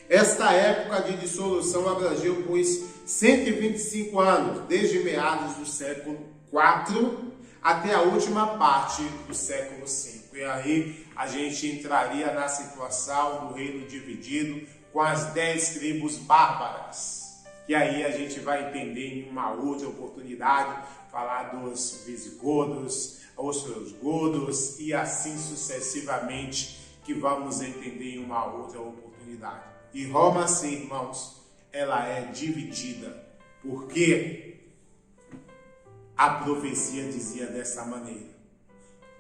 Esta época de dissolução abrangeu, pois, 125 anos, desde meados do século IV até a última parte do século V. E aí a gente entraria na situação do reino dividido com as 10 tribos bárbaras. E aí a gente vai entender em uma outra oportunidade, falar dos visigodos, ostrogodos e assim sucessivamente, que vamos entender em uma outra oportunidade. E Roma, sim, irmãos, ela é dividida, porque a profecia dizia dessa maneira: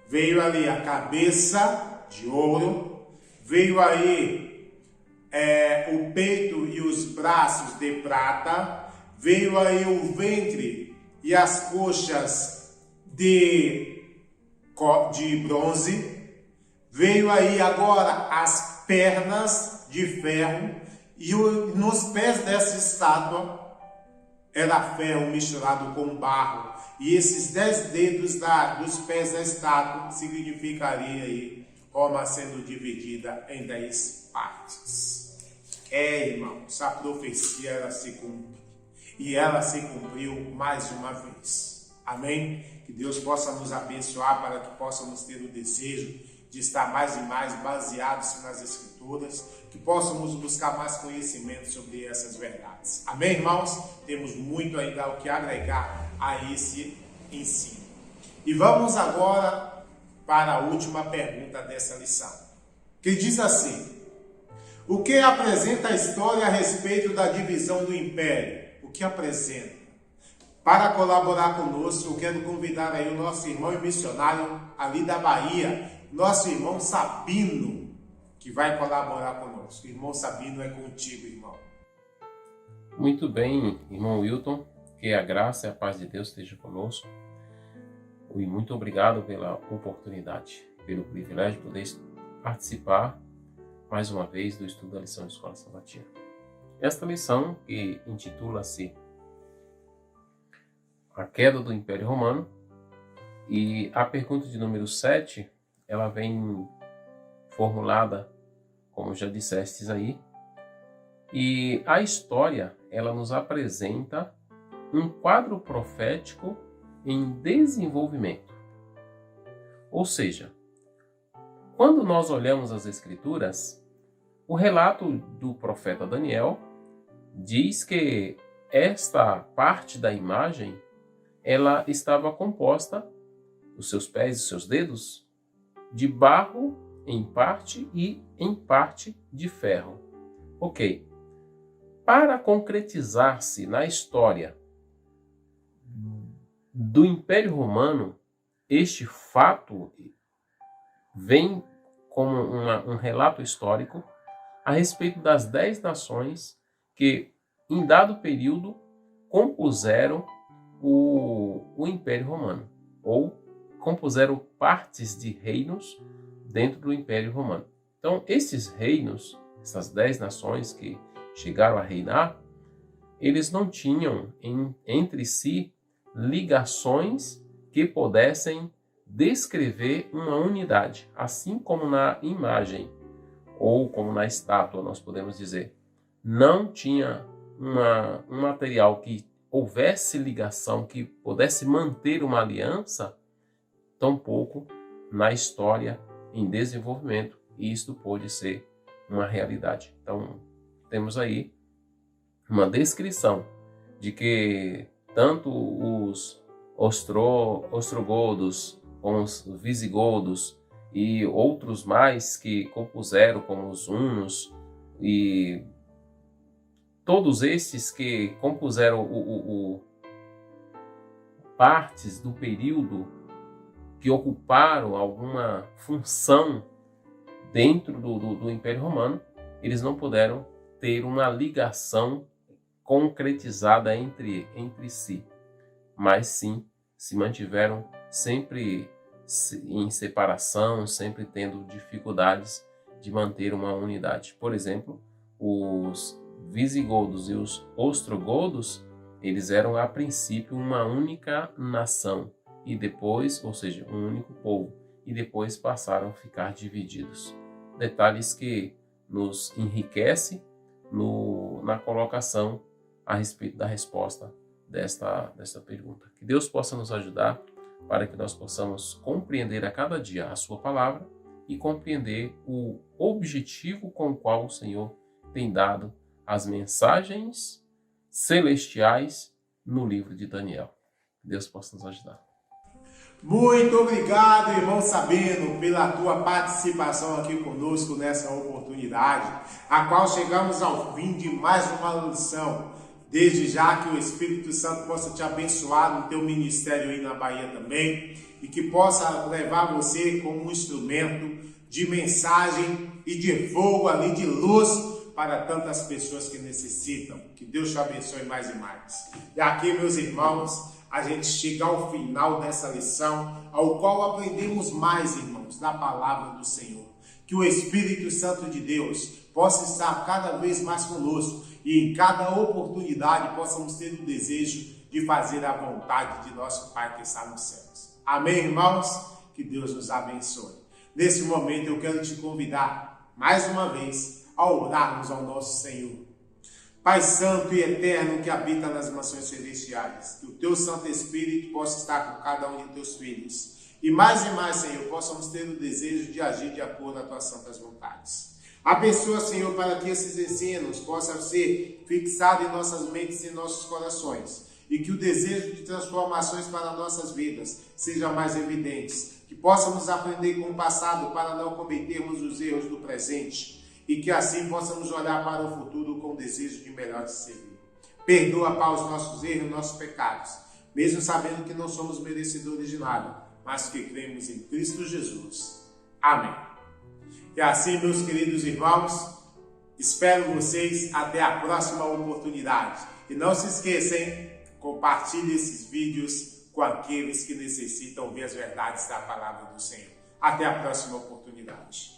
veio ali a cabeça de ouro, veio aí o peito e os braços de prata, veio aí o ventre e as coxas de bronze, veio aí agora as pernas de ferro, e nos pés dessa estátua era ferro misturado com barro, e esses 10 dedos dos pés da estátua significaria aí Roma sendo dividida em 10 partes. Irmãos, a profecia ela se cumpre, e ela se cumpriu mais uma vez. Amém? Que Deus possa nos abençoar para que possamos ter o desejo de estar mais e mais baseados nas Escrituras, que possamos buscar mais conhecimento sobre essas verdades. Amém, irmãos? Temos muito ainda o que agregar a esse ensino. E vamos agora para a última pergunta dessa lição, que diz assim: o que apresenta a história a respeito da divisão do Império? O que apresenta? Para colaborar conosco, eu quero convidar aí o nosso irmão e missionário ali da Bahia, nosso irmão Sabino, que vai colaborar conosco. Irmão Sabino, é contigo, irmão. Muito bem, irmão Wilton, que a graça e a paz de Deus esteja conosco. E muito obrigado pela oportunidade, pelo privilégio de poder participar mais uma vez do estudo da lição de Escola Sabatina. Esta lição, que intitula-se A Queda do Império Romano, e a pergunta de número 7, ela vem formulada, como já dissestes aí, e a história, ela nos apresenta um quadro profético em desenvolvimento. Ou seja, quando nós olhamos as Escrituras, o relato do profeta Daniel diz que esta parte da imagem, ela estava composta, os seus pés e os seus dedos, de barro em parte e em parte de ferro. Ok. Para concretizar-se na história do Império Romano, este fato vem como um relato histórico a respeito das 10 nações que, em dado período, compuseram o Império Romano, ou compuseram partes de reinos dentro do Império Romano. Então, esses reinos, essas 10 nações que chegaram a reinar, eles não tinham entre si ligações que pudessem descrever uma unidade, assim como na imagem ou como na estátua, nós podemos dizer. Não tinha um material que houvesse ligação, que pudesse manter uma aliança, tampouco na história em desenvolvimento, e isto pode ser uma realidade. Então, temos aí uma descrição de que tanto os ostrogodos, como os visigodos e outros mais que compuseram, como os hunos, e todos esses que compuseram partes do período que ocuparam alguma função dentro do Império Romano, eles não puderam ter uma ligação concretizada entre si, mas sim se mantiveram sempre em separação, sempre tendo dificuldades de manter uma unidade. Por exemplo, os visigodos e os ostrogodos, eles eram a princípio uma única nação e depois, ou seja, um único povo, e depois passaram a ficar divididos. Detalhes que nos enriquece na colocação a respeito da resposta desta pergunta. Que Deus possa nos ajudar para que nós possamos compreender a cada dia a sua palavra e compreender o objetivo com o qual o Senhor tem dado as mensagens celestiais no livro de Daniel. Que Deus possa nos ajudar. Muito obrigado, irmão Sabino, pela tua participação aqui conosco nessa oportunidade, a qual chegamos ao fim de mais uma lição. Desde já que o Espírito Santo possa te abençoar no teu ministério aí na Bahia também, e que possa levar você como um instrumento de mensagem e de fogo ali, de luz para tantas pessoas que necessitam. Que Deus te abençoe mais e mais. E aqui, meus irmãos, a gente chega ao final dessa lição, ao qual aprendemos mais, irmãos, da palavra do Senhor. Que o Espírito Santo de Deus possa estar cada vez mais conosco e em cada oportunidade possamos ter o desejo de fazer a vontade de nosso Pai que está nos céus. Amém, irmãos? Que Deus nos abençoe. Nesse momento eu quero te convidar, mais uma vez, a orarmos ao nosso Senhor. Pai Santo e Eterno que habita nas mansões celestiais, que o Teu Santo Espírito possa estar com cada um de Teus filhos. E mais, Senhor, possamos ter o desejo de agir de acordo com as Tuas santas vontades. Abençoa, Senhor, para que esses ensinos possam ser fixados em nossas mentes e em nossos corações. E que o desejo de transformações para nossas vidas seja mais evidente. Que possamos aprender com o passado para não cometermos os erros do presente. E que assim possamos olhar para o futuro com o desejo de melhor te servir. Perdoa, Pai, os nossos erros e nossos pecados, mesmo sabendo que não somos merecedores de nada, mas que cremos em Cristo Jesus. Amém. E assim, meus queridos irmãos, espero vocês até a próxima oportunidade. E não se esqueçam, compartilhe esses vídeos com aqueles que necessitam ver as verdades da palavra do Senhor. Até a próxima oportunidade.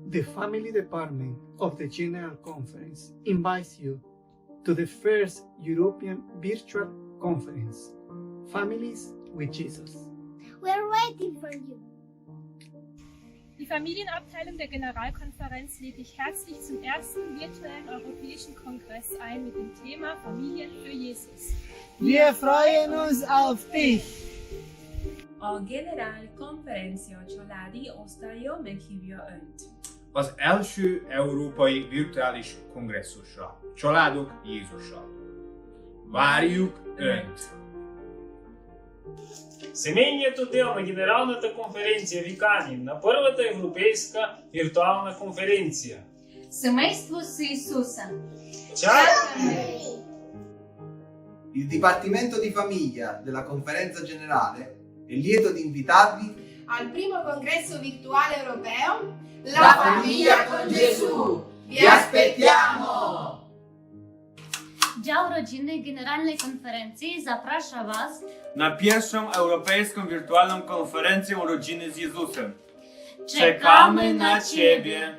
The Family Department of the General Conference invites you to the first European Virtual Conference, Families with Jesus. We're waiting for you. Die Familienabteilung der Generalkonferenz lädt dich herzlich zum ersten virtuellen Europäischen Kongress ein mit dem Thema Familien für Jesus. Wir freuen uns auf dich! A generálkonferencia családi osztálya meghívja Önt. Az első európai virtuális kongresszusra, Családok Jézussal. Várjuk Önt! Сімейніту тема Генеральната конференція віканів на Първата європейська віртуальна конференція. Семейство з Ісусом. Чакаме! Il Dipartimento di Famiglia della Conferenza Generale è lieto di invitarvi al primo congresso virtuale europeo La famiglia con Gesù. Vi aspettiamo! Dział Rodziny Generalnej Konferencji zaprasza Was na pierwszą europejską wirtualną konferencję Rodziny z Jezusem. Czekamy na Ciebie!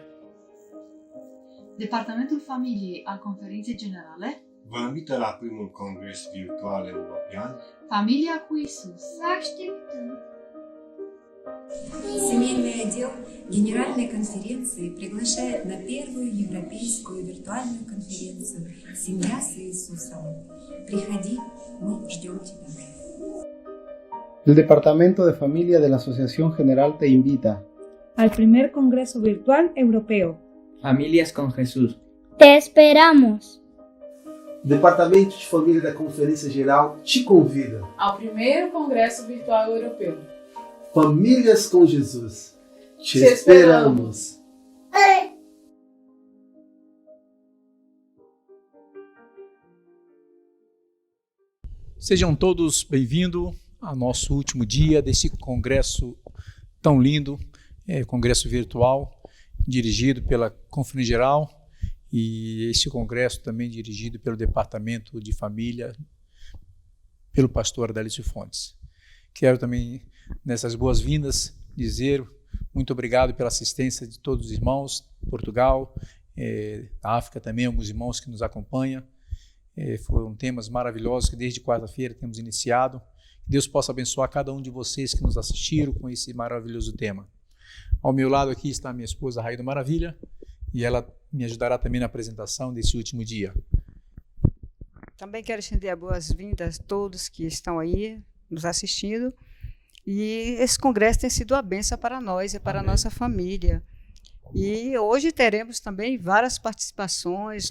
Departamentul Familiei al Conferinței Generale vă invită la primul congres virtual european Familia cu Isus. Vă așteptăm! Семейный отдел Генеральной конференции приглашает на первую европейскую виртуальную конференцию «Семья с Иисусом». Приходи, мы ждем тебя. El Departamento de Familia de la Asociación General te invita al primer Congreso Virtual Europeo Familias con Jesús. Te esperamos! Departamento de Família da Conferência Geral te convida ao primeiro Congresso Virtual Europeu Famílias com Jesus. Te esperamos! Sejam todos bem-vindos ao nosso último dia desse congresso tão lindo, congresso virtual, dirigido pela Conferência Geral, e este congresso também dirigido pelo Departamento de Família, pelo pastor Adalício Fontes. Quero também, nessas boas-vindas, dizer muito obrigado pela assistência de todos os irmãos, Portugal, da África também, alguns irmãos que nos acompanham. Foram temas maravilhosos que desde quarta-feira temos iniciado. Que Deus possa abençoar cada um de vocês que nos assistiram com esse maravilhoso tema. Ao meu lado aqui está a minha esposa Raída Maravilha, e ela me ajudará também na apresentação desse último dia. Também quero estender as boas-vindas a todos que estão aí nos assistindo. E esse congresso tem sido uma bênção para nós e para a nossa família. E hoje teremos também várias participações,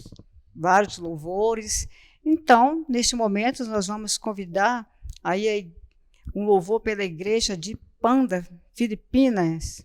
vários louvores. Então, neste momento, nós vamos convidar aí um louvor pela igreja de Panda, Filipinas.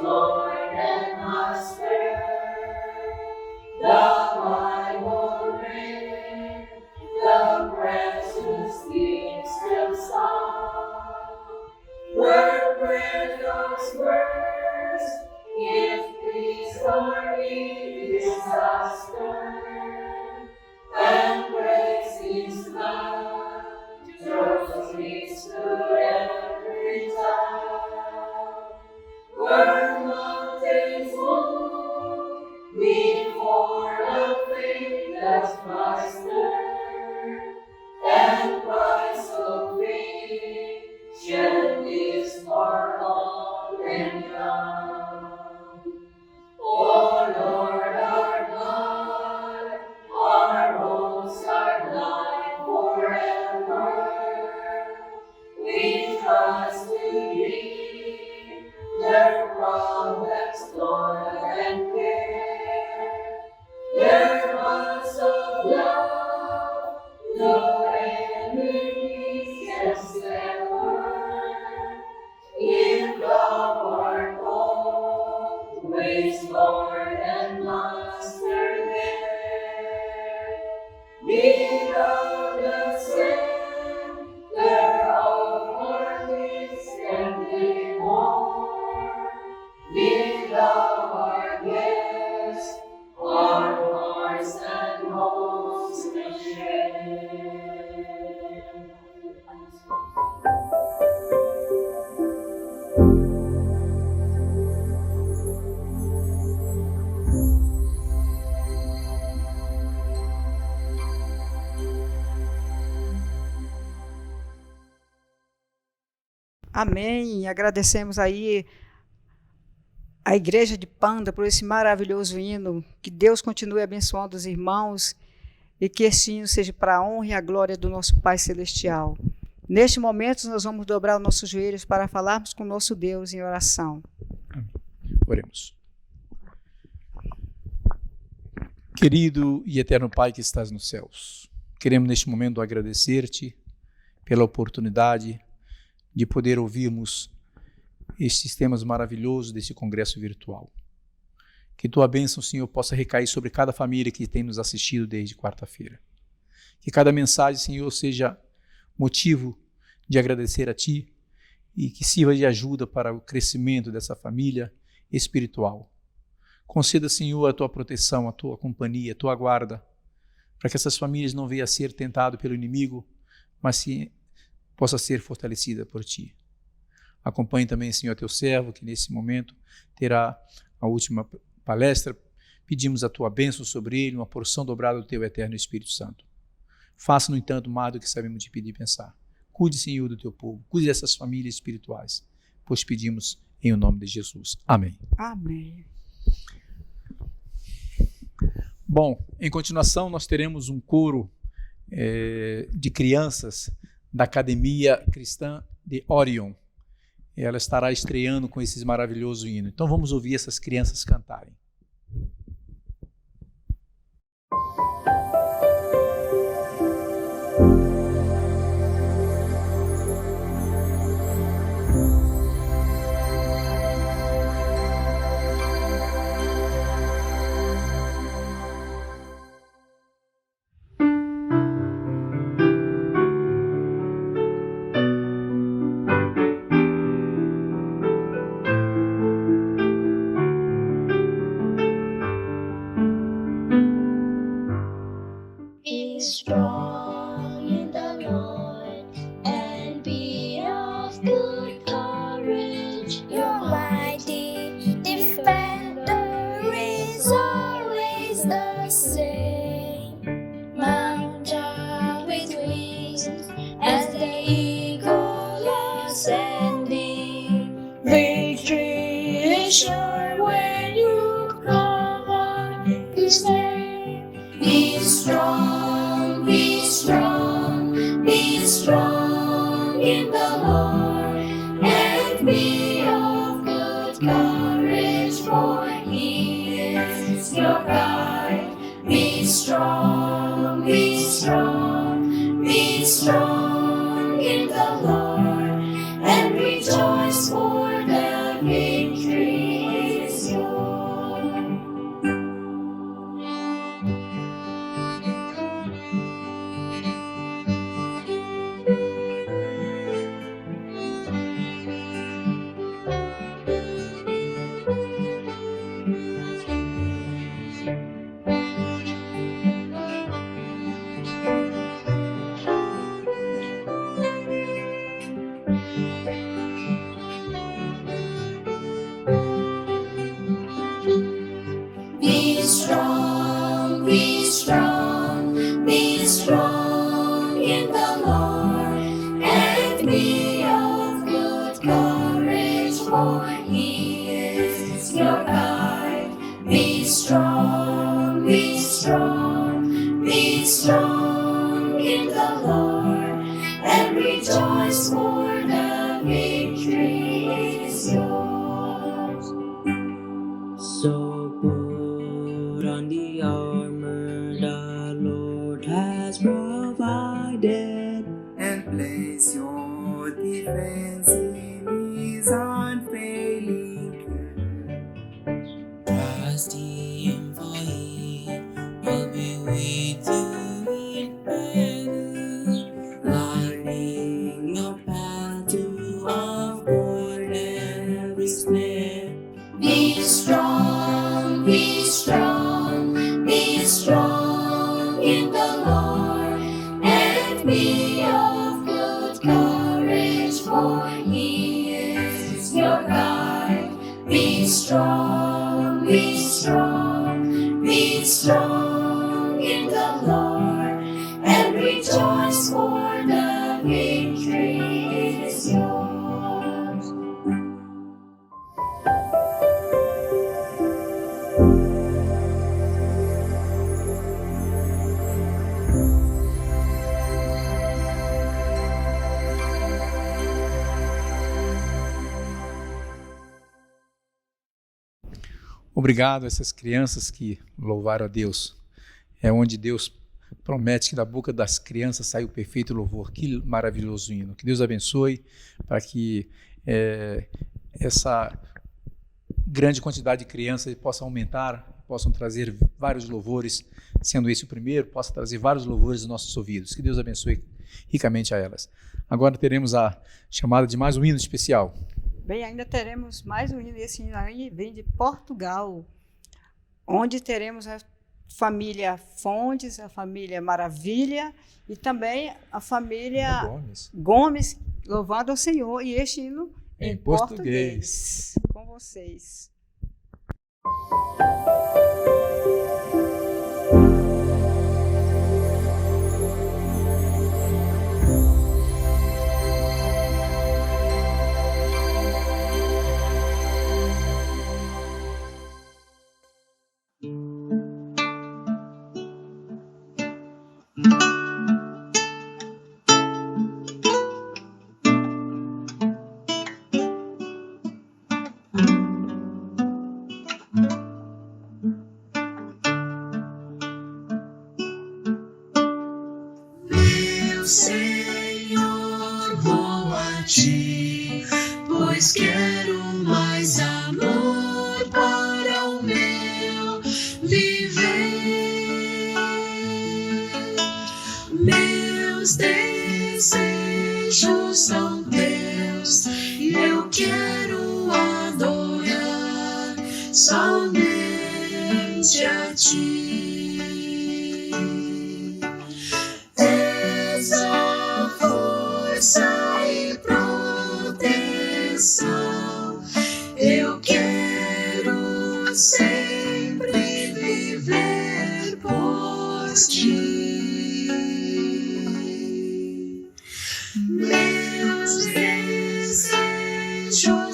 Lord and Master. with Lord and Master there. Without the splendor of our midst and they war, without our guest, our hearts and homes we share. Amém. Agradecemos aí a Igreja de Panda por esse maravilhoso hino. Que Deus continue abençoando os irmãos e que esse hino seja para a honra e a glória do nosso Pai Celestial. Neste momento, nós vamos dobrar os nossos joelhos para falarmos com o nosso Deus em oração. Amém. Oremos. Querido e eterno Pai que estás nos céus, queremos neste momento agradecer-te pela oportunidade de poder ouvirmos estes temas maravilhosos desse congresso virtual. Que tua bênção, Senhor, possa recair sobre cada família que tem nos assistido desde quarta-feira. Que cada mensagem, Senhor, seja motivo de agradecer a Ti e que sirva de ajuda para o crescimento dessa família espiritual. Conceda, Senhor, a Tua proteção, a Tua companhia, a Tua guarda, para que essas famílias não venham a ser tentadas pelo inimigo, mas sim possa ser fortalecida por Ti. Acompanhe também, Senhor, teu servo, que nesse momento terá a última palestra. Pedimos a Tua bênção sobre ele, uma porção dobrada do Teu eterno Espírito Santo. Faça, no entanto, mais do que sabemos te pedir e pensar. Cuide, Senhor, do Teu povo, cuide dessas famílias espirituais, pois pedimos em o nome de Jesus. Amém. Amém. Bom, em continuação nós teremos um coro de crianças da Academia Cristã de Orion. Ela estará estreando com esses maravilhosos hinos. Então vamos ouvir essas crianças cantarem. Be strong in the Lord and be of good courage. Your mighty defender is always the same. Mount up with wings as the eagle ascending. Victory is sure when you call on His name. Be strong, be strong, be strong in the Lord, and be of good courage, for He is your guide. Be strong, be strong, be strong in the Lord, and rejoice, for the victory is yours. Be strong, be strong, be strong in the Lord, and be of good courage, for He is your guide. Be strong, be strong, be strong in the Lord, and rejoice, for the victory is yours. So put on the armor the Lord has provided, and place your defense in His unfailing care. thirsty for Him will be with you in heaven, lighting your path to avoid every snare. Be strong, be strong, be strong in the Lord, and be of good courage, for He is your guide. Be strong, be strong, be strong in the Lord, and rejoice, for the victory is yours. Obrigado a essas crianças que louvaram a Deus. É onde Deus promete que da boca das crianças sai o perfeito louvor. Que maravilhoso hino. Que Deus abençoe para que essa grande quantidade de crianças possa aumentar, possam trazer vários louvores, sendo esse o primeiro, possa trazer vários louvores nos nossos ouvidos. Que Deus abençoe ricamente a elas. Agora teremos a chamada de mais um hino especial. Bem, ainda teremos mais um hino, esse hino aí vem de Portugal, onde teremos a família Fontes, a família Maravilha e também a família Gomes, louvado ao Senhor, e este hino em português. Com vocês. Meu Senhor, vou a Ti, pois quero mais amor para o meu viver. Meus desejos são Teus, e eu quero adorar somente a Ti. És a força e proteção, eu quero sempre viver por Ti. Meus desejos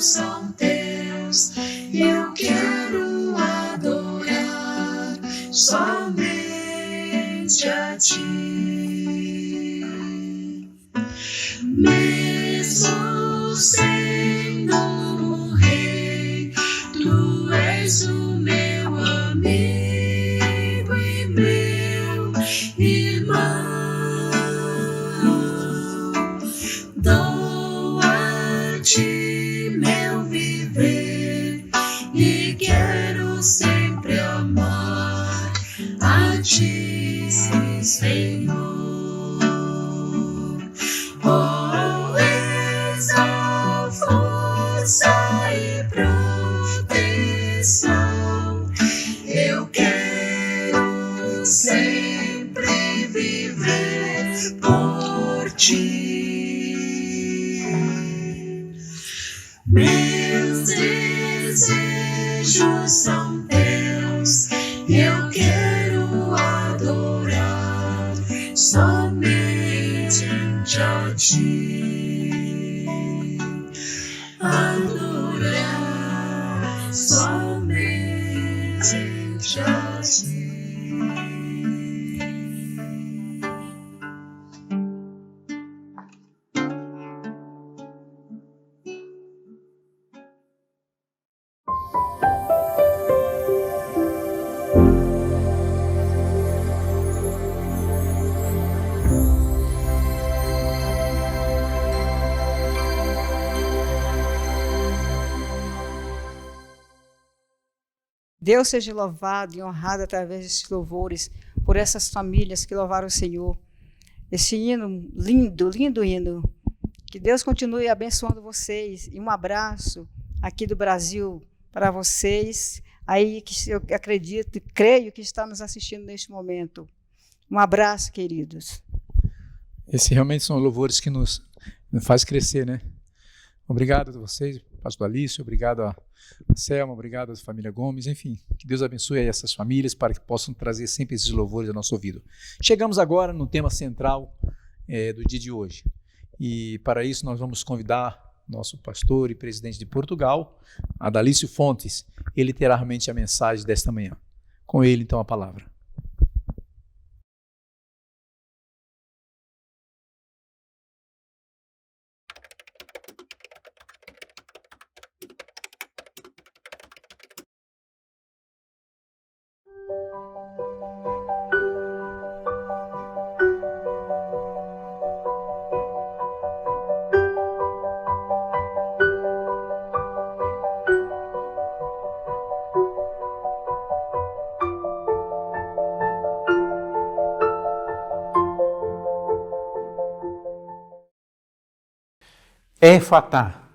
são Teus, eu quero adorar somente a Ti. Mesmo sendo um rei, Tu és o meu amigo e meu irmão. Dou a Ti meu viver e quero sempre amar a Ti, Senhor. Oh, és a força e proteção, eu quero sempre viver por Ti. Meus desejos são Teus, eu quero adorar somente a Ti. Adorar somente a Ti. Deus seja louvado e honrado através desses louvores, por essas famílias que louvaram o Senhor. Esse hino, lindo, lindo hino. Que Deus continue abençoando vocês. E um abraço aqui do Brasil para vocês, aí que eu acredito e creio que está nos assistindo neste momento. Um abraço, queridos. Esses realmente são louvores que nos faz crescer, né? Obrigado a vocês, pastor Alício, obrigado a Selma, obrigado à família Gomes, enfim, que Deus abençoe essas famílias para que possam trazer sempre esses louvores ao nosso ouvido. Chegamos agora no tema central do dia de hoje, e para isso nós vamos convidar nosso pastor e presidente de Portugal, Adalício Fontes. Ele terá realmente a mensagem desta manhã. Com ele, então, a palavra. Éfatá,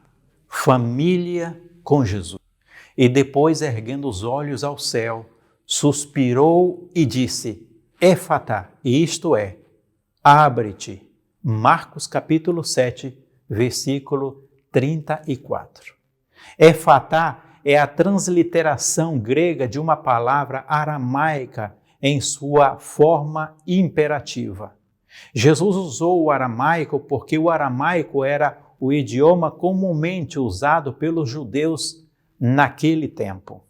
família com Jesus. E depois, erguendo os olhos ao céu, suspirou e disse: Éfatá, isto é, abre-te. Marcos capítulo 7, versículo 34. Éfatá é a transliteração grega de uma palavra aramaica em sua forma imperativa. Jesus usou o aramaico porque o aramaico era o idioma comumente usado pelos judeus naquele tempo.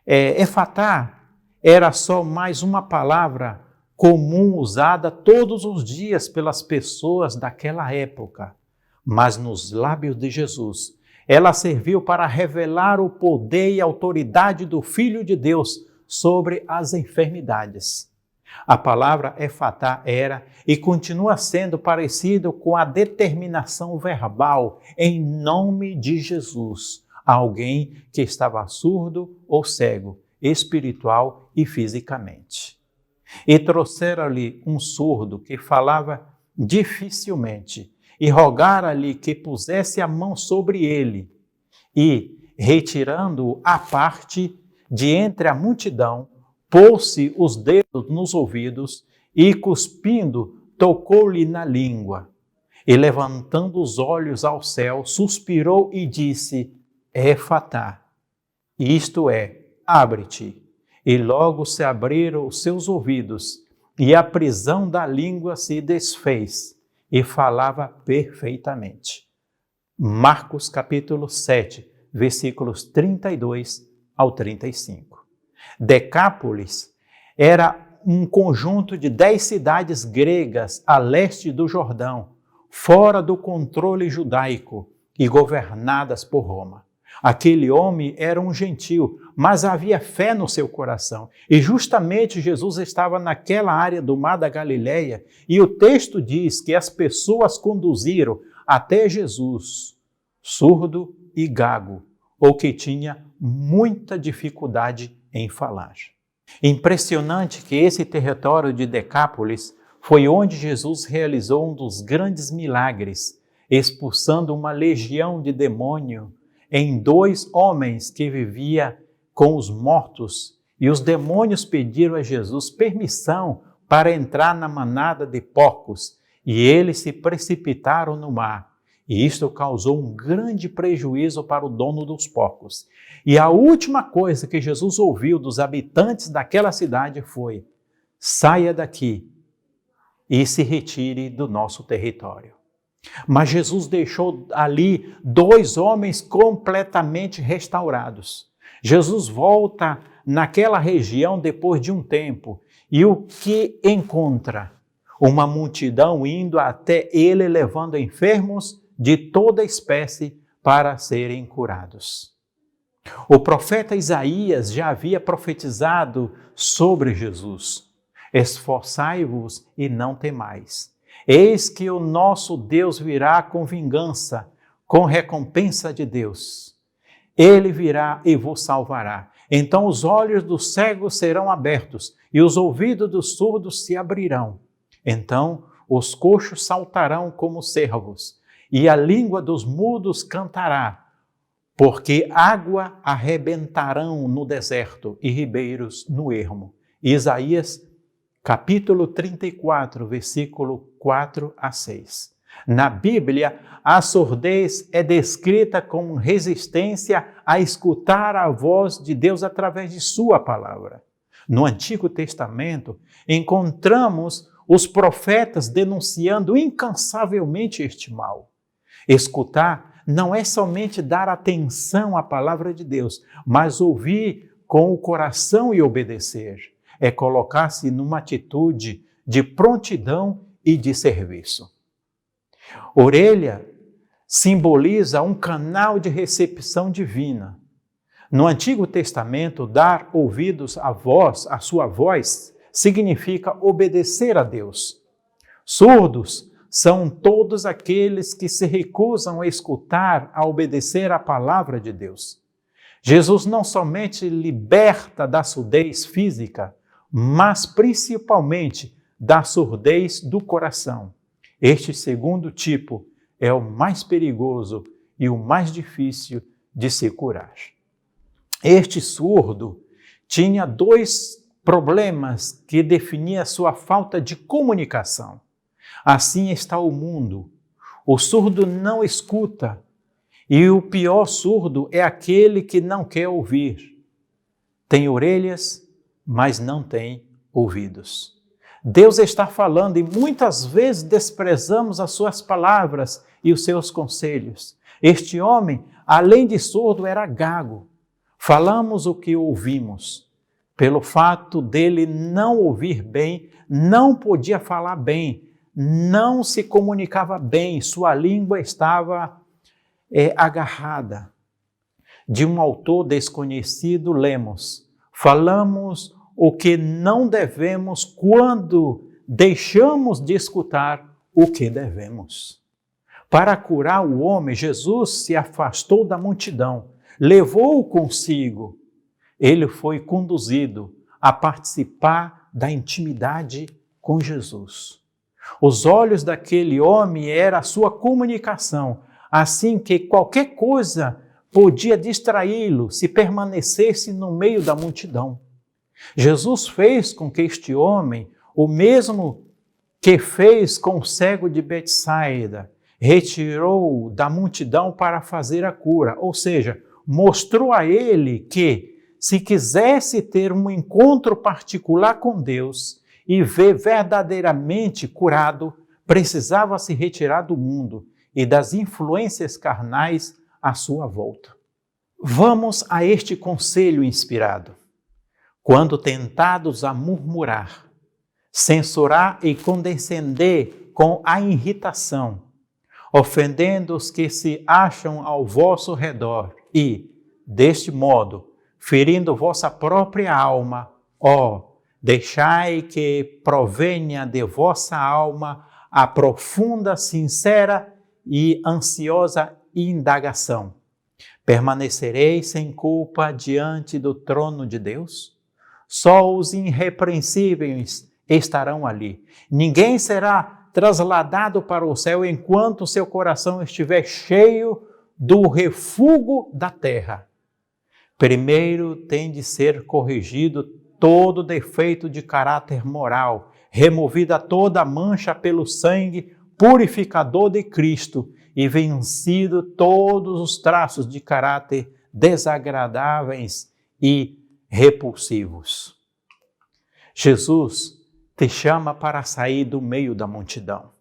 Éfatá era só mais uma palavra comum usada todos os dias pelas pessoas daquela época, mas nos lábios de Jesus, ela serviu para revelar o poder e autoridade do Filho de Deus sobre as enfermidades. A palavra Éfatá era e continua sendo parecido com a determinação verbal em nome de Jesus, a alguém que estava surdo ou cego, espiritual e fisicamente. E trouxeram-lhe um surdo que falava dificilmente e rogaram-lhe que pusesse a mão sobre ele e, retirando-o à parte de entre a multidão, pôs-se os dedos nos ouvidos e, cuspindo, tocou-lhe na língua. E, levantando os olhos ao céu, suspirou e disse: Éfatá, isto é, abre-te. E logo se abriram os seus ouvidos, e a prisão da língua se desfez, e falava perfeitamente. Marcos capítulo 7, versículos 32 ao 35. Decápolis era um conjunto de 10 cidades gregas a leste do Jordão, fora do controle judaico e governadas por Roma. Aquele homem era um gentil, mas havia fé no seu coração. E justamente Jesus estava naquela área do mar da Galileia, e o texto diz que as pessoas conduziram até Jesus, surdo e gago, ou que tinha muita dificuldade em falar. Impressionante que esse território de Decápolis foi onde Jesus realizou um dos grandes milagres, expulsando uma legião de demônio em 2 homens que viviam com os mortos, e os demônios pediram a Jesus permissão para entrar na manada de porcos, e eles se precipitaram no mar. E isto causou um grande prejuízo para o dono dos porcos. E a última coisa que Jesus ouviu dos habitantes daquela cidade foi: saia daqui e se retire do nosso território. Mas Jesus deixou ali 2 homens completamente restaurados. Jesus volta naquela região depois de um tempo, e o que encontra? Uma multidão indo até ele, levando enfermos de toda espécie para serem curados. O profeta Isaías já havia profetizado sobre Jesus: esforçai-vos e não temais. Eis que o nosso Deus virá com vingança, com recompensa de Deus. Ele virá e vos salvará. Então os olhos dos cegos serão abertos e os ouvidos dos surdos se abrirão. Então os coxos saltarão como cervos e a língua dos mudos cantará, porque água arrebentarão no deserto e ribeiros no ermo. Isaías capítulo 34, versículo 4 a 6. Na Bíblia, a surdez é descrita como resistência a escutar a voz de Deus através de sua palavra. No Antigo Testamento, encontramos os profetas denunciando incansavelmente este mal. Escutar não é somente dar atenção à palavra de Deus, mas ouvir com o coração e obedecer. É colocar-se numa atitude de prontidão e de serviço. Orelha simboliza um canal de recepção divina. No Antigo Testamento, dar ouvidos à voz, à sua voz, significa obedecer a Deus. Surdos são todos aqueles que se recusam a escutar, a obedecer à palavra de Deus. Jesus não somente liberta da surdez física, mas principalmente da surdez do coração. Este segundo tipo é o mais perigoso e o mais difícil de se curar. Este surdo tinha dois problemas que definiam sua falta de comunicação. Assim está o mundo. O surdo não escuta e o pior surdo é aquele que não quer ouvir. Tem orelhas, mas não tem ouvidos. Deus está falando e muitas vezes desprezamos as suas palavras e os seus conselhos. Este homem, além de surdo, era gago. Falamos o que ouvimos. Pelo fato dele não ouvir bem, não podia falar bem, não se comunicava bem, sua língua estava agarrada. De um autor desconhecido, lemos: falamos o que não devemos quando deixamos de escutar o que devemos. Para curar o homem, Jesus se afastou da multidão, levou-o consigo. Ele foi conduzido a participar da intimidade com Jesus. Os olhos daquele homem era a sua comunicação, assim que qualquer coisa podia distraí-lo se permanecesse no meio da multidão. Jesus fez com que este homem, o mesmo que fez com o cego de Betsaida, retirou da multidão para fazer a cura, ou seja, mostrou a ele que, se quisesse ter um encontro particular com Deus e ver verdadeiramente curado, precisava se retirar do mundo e das influências carnais à sua volta. Vamos a este conselho inspirado. Quando tentados a murmurar, censurar e condescender com a irritação, ofendendo os que se acham ao vosso redor e, deste modo, ferindo vossa própria alma, deixai que provenha de vossa alma a profunda, sincera e ansiosa indagação. Permanecereis sem culpa diante do trono de Deus? Só os irrepreensíveis estarão ali. Ninguém será trasladado para o céu enquanto seu coração estiver cheio do refúgio da terra. Primeiro tem de ser corrigido todo defeito de caráter moral, removida toda mancha pelo sangue purificador de Cristo e vencido todos os traços de caráter desagradáveis e repulsivos. Jesus te chama para sair do meio da multidão.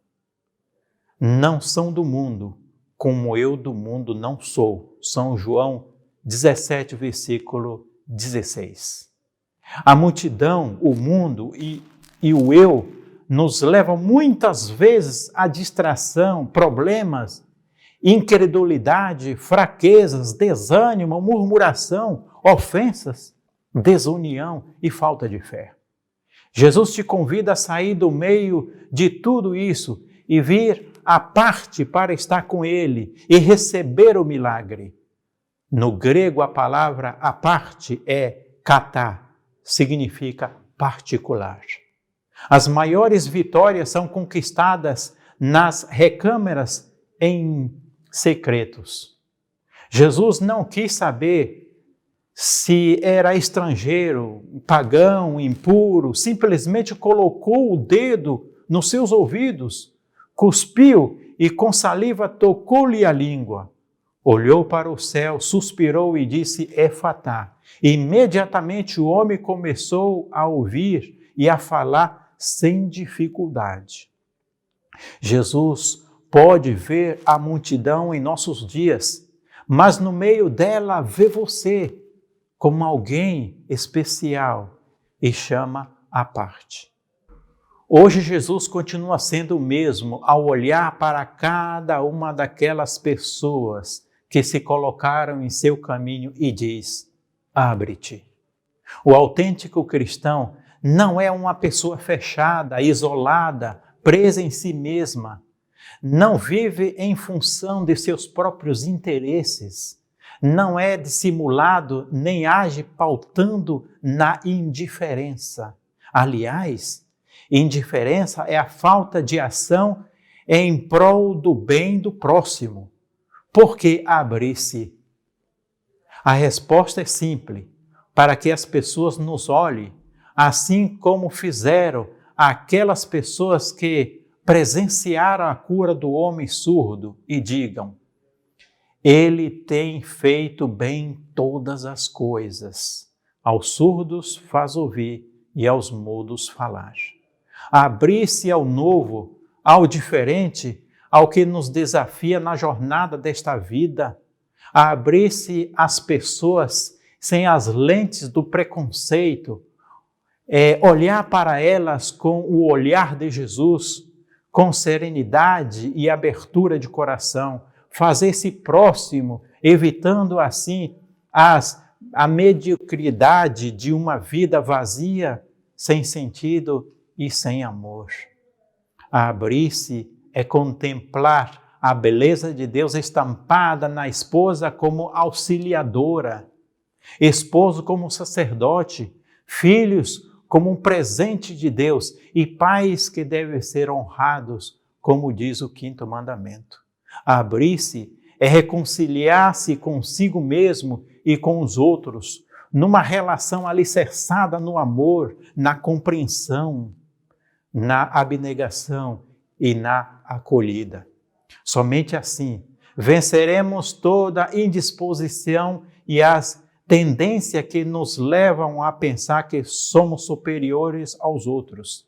Não são do mundo, como eu do mundo não sou. São João 17, versículo 16. A multidão, o mundo e o eu nos levam muitas vezes à distração, problemas, incredulidade, fraquezas, desânimo, murmuração, ofensas, desunião e falta de fé. Jesus te convida a sair do meio de tudo isso e vir à parte para estar com Ele e receber o milagre. No grego, a palavra à parte é kata, significa particular. As maiores vitórias são conquistadas nas recâmaras em secretos. Jesus não quis saber se era estrangeiro, pagão, impuro, simplesmente colocou o dedo nos seus ouvidos, cuspiu e com saliva tocou-lhe a língua. Olhou para o céu, suspirou e disse, Efatá. Imediatamente o homem começou a ouvir e a falar sem dificuldade. Jesus pode ver a multidão em nossos dias, mas no meio dela vê você como alguém especial e chama à parte. Hoje Jesus continua sendo o mesmo ao olhar para cada uma daquelas pessoas que se colocaram em seu caminho e diz, abre-te. O autêntico cristão não é uma pessoa fechada, isolada, presa em si mesma. Não vive em função de seus próprios interesses. Não é dissimulado, nem age pautando na indiferença. Aliás, indiferença é a falta de ação em prol do bem do próximo. Por que abrir-se? A resposta é simples, para que as pessoas nos olhem, assim como fizeram aquelas pessoas que presenciaram a cura do homem surdo e digam, ele tem feito bem todas as coisas. Aos surdos faz ouvir e aos mudos falar. Abrir-se ao novo, ao diferente, ao que nos desafia na jornada desta vida, a abrir-se às pessoas sem as lentes do preconceito, olhar para elas com o olhar de Jesus, com serenidade e abertura de coração, fazer-se próximo, evitando assim a mediocridade de uma vida vazia, sem sentido e sem amor. Abrir-se é contemplar a beleza de Deus estampada na esposa como auxiliadora, esposo como sacerdote, filhos como um presente de Deus e pais que devem ser honrados, como diz o 5º mandamento. Abrir-se é reconciliar-se consigo mesmo e com os outros, numa relação alicerçada no amor, na compreensão, na abnegação e na acolhida. Somente assim venceremos toda indisposição e as tendências que nos levam a pensar que somos superiores aos outros.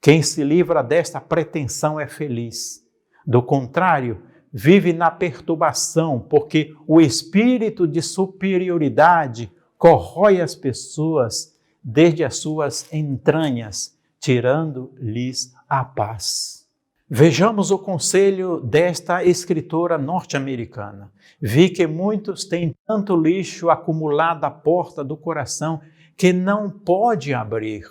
Quem se livra desta pretensão é feliz. Do contrário, vive na perturbação, porque o espírito de superioridade corrói as pessoas desde as suas entranhas, tirando-lhes a paz. Vejamos o conselho desta escritora norte-americana. Vi que muitos têm tanto lixo acumulado à porta do coração que não pode abrir.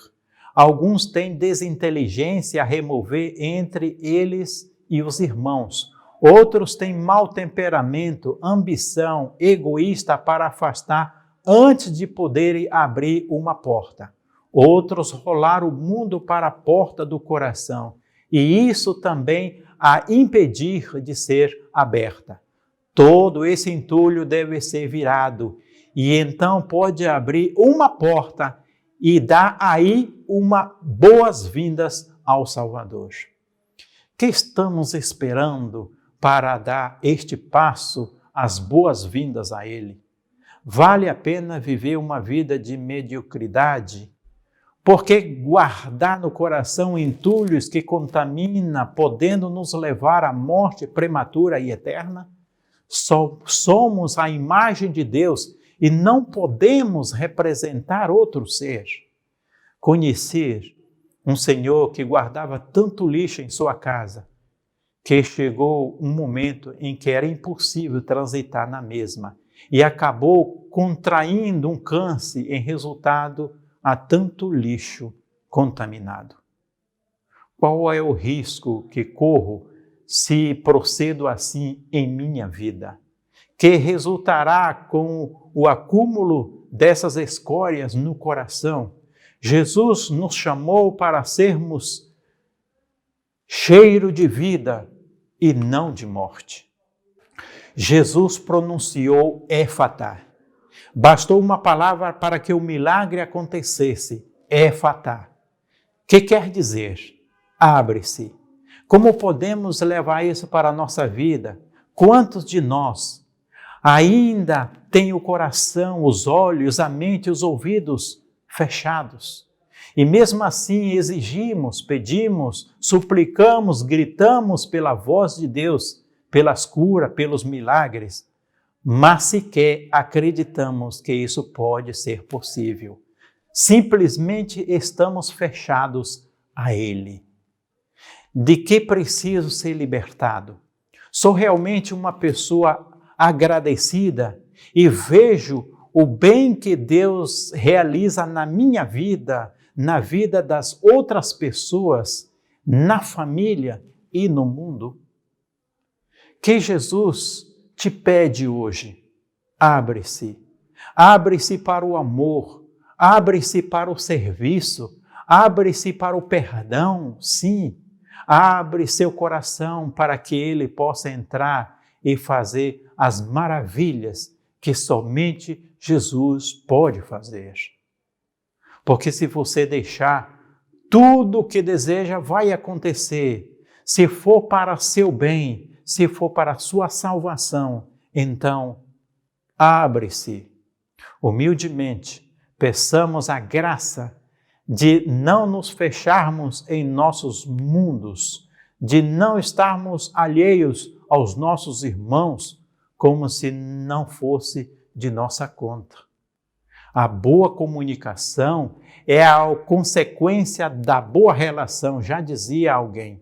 Alguns têm desinteligência a remover entre eles e os irmãos. Outros têm mau temperamento, ambição, egoísta para afastar antes de poderem abrir uma porta. Outros rolaram o mundo para a porta do coração, e isso também a impedir de ser aberta. Todo esse entulho deve ser virado, e então pode abrir uma porta e dar aí uma boas-vindas ao Salvador. Que estamos esperando para dar este passo, as boas-vindas a Ele? Vale a pena viver uma vida de mediocridade? Porque guardar no coração entulhos que contamina, podendo nos levar à morte prematura e eterna? Somos a imagem de Deus e não podemos representar outro ser. Conhecer um senhor que guardava tanto lixo em sua casa, que chegou um momento em que era impossível transitar na mesma e acabou contraindo um câncer em resultado a tanto lixo contaminado. Qual é o risco que corro se procedo assim em minha vida? que resultará com o acúmulo dessas escórias no coração. Jesus nos chamou para sermos cheiro de vida e não de morte. Jesus pronunciou Éfatá. Bastou uma palavra para que o milagre acontecesse. Éfatá. Que quer dizer? Abre-se. Como podemos levar isso para a nossa vida? Quantos de nós ainda têm o coração, os olhos, a mente, os ouvidos fechados? E mesmo assim exigimos, pedimos, suplicamos, gritamos pela voz de Deus, pelas curas, pelos milagres, mas sequer acreditamos que isso pode ser possível. Simplesmente estamos fechados a Ele. De que preciso ser libertado? Sou realmente uma pessoa agradecida e vejo o bem que Deus realiza na minha vida, na vida das outras pessoas, na família e no mundo? Que Jesus te pede hoje? Abre-se. Abre-se para o amor, abre-se para o serviço, abre-se para o perdão, sim. Abre seu coração para que Ele possa entrar e fazer as maravilhas que somente Jesus pode fazer. Porque se você deixar, tudo o que deseja vai acontecer. Se for para seu bem, se for para a sua salvação, então abre-se. Humildemente, peçamos a graça de não nos fecharmos em nossos mundos, de não estarmos alheios aos nossos irmãos, como se não fosse de nossa conta. A boa comunicação é a consequência da boa relação, já dizia alguém.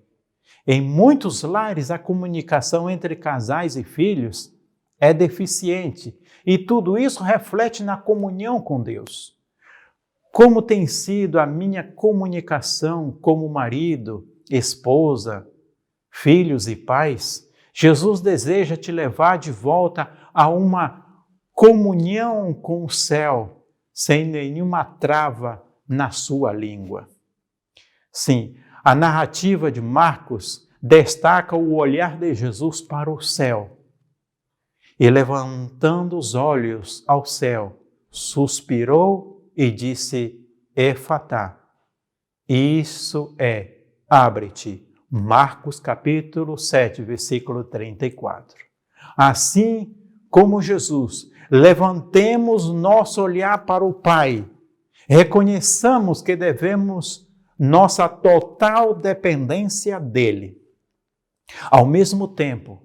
Em muitos lares, a comunicação entre casais e filhos é deficiente, e tudo isso reflete na comunhão com Deus. Como tem sido a minha comunicação como marido, esposa, filhos e pais? Jesus deseja te levar de volta a uma comunhão com o céu, sem nenhuma trava na sua língua. Sim, a narrativa de Marcos destaca o olhar de Jesus para o céu. E levantando os olhos ao céu, suspirou e disse, Éfatá. Isso é, abre-te. Marcos capítulo 7, versículo 34. Assim como Jesus, levantemos nosso olhar para o Pai. Reconheçamos que devemos nossa total dependência dEle. Ao mesmo tempo,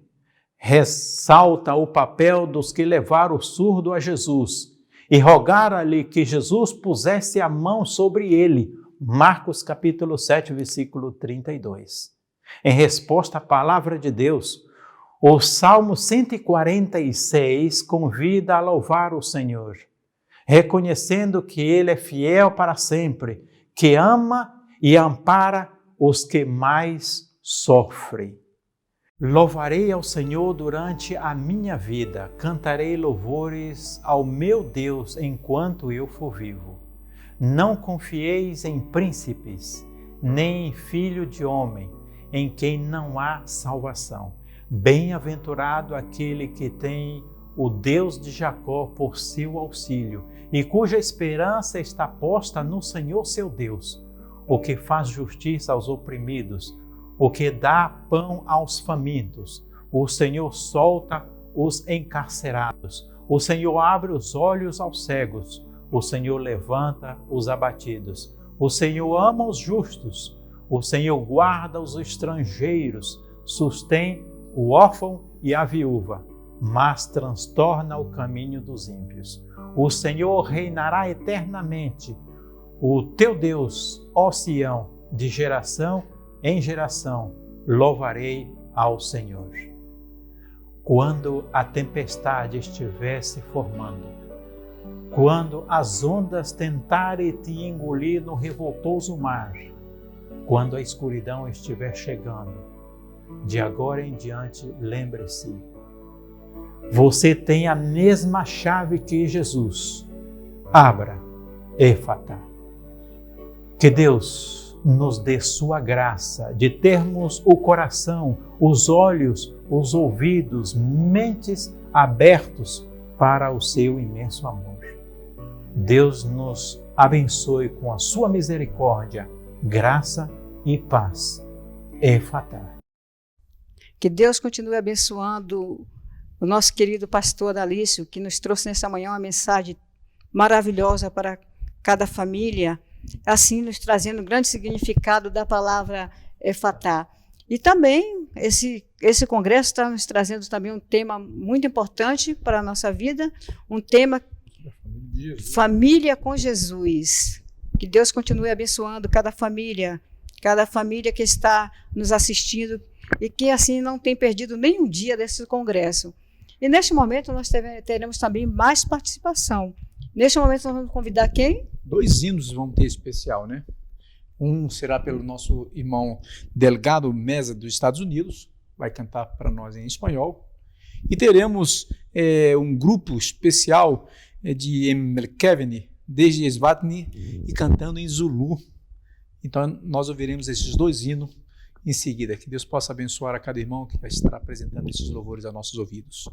ressalta o papel dos que levaram o surdo a Jesus e rogaram-lhe que Jesus pusesse a mão sobre ele. Marcos capítulo 7, versículo 32. Em resposta à palavra de Deus, o Salmo 146 convida a louvar o Senhor, reconhecendo que Ele é fiel para sempre, que ama e ampara os que mais sofrem. Louvarei ao Senhor durante a minha vida, cantarei louvores ao meu Deus enquanto eu for vivo. Não confieis em príncipes, nem em filho de homem, em quem não há salvação. Bem-aventurado aquele que tem o Deus de Jacó por seu auxílio, e cuja esperança está posta no Senhor seu Deus, o que faz justiça aos oprimidos, o que dá pão aos famintos. O Senhor solta os encarcerados. O Senhor abre os olhos aos cegos. O Senhor levanta os abatidos. O Senhor ama os justos. O Senhor guarda os estrangeiros. Sustém o órfão e a viúva, mas transtorna o caminho dos ímpios. O Senhor reinará eternamente. O teu Deus, ó Sião, de geração em geração, louvarei ao Senhor. Quando a tempestade estiver se formando, quando as ondas tentarem te engolir no revoltoso mar, quando a escuridão estiver chegando, de agora em diante, lembre-se, Você tem a mesma chave que Jesus. Abra, Éfata. Que Deus nos dê sua graça de termos o coração, os olhos, os ouvidos, mentes abertos para o seu imenso amor. Deus nos abençoe com a sua misericórdia, graça e paz. Éfata. Que Deus continue abençoando o nosso querido pastor Alício, que nos trouxe nessa manhã uma mensagem maravilhosa para cada família, assim nos trazendo um grande significado da palavra Éfata. E também esse congresso está nos trazendo também um tema muito importante para a nossa vida, um tema família com Jesus. Que Deus continue abençoando cada família que está nos assistindo e que assim não tem perdido nenhum dia desse congresso. E neste momento nós teremos também mais participação. Neste momento nós vamos convidar quem? 2 hinos vamos ter especial, né? Um será pelo nosso irmão Delgado Meza dos Estados Unidos, vai cantar para nós em espanhol. E teremos um grupo especial de Mlkeveni, desde Esvatni, e cantando em Zulu. Então nós ouviremos esses 2 hinos em seguida. Que Deus possa abençoar a cada irmão que vai estar apresentando esses louvores a nossos ouvidos.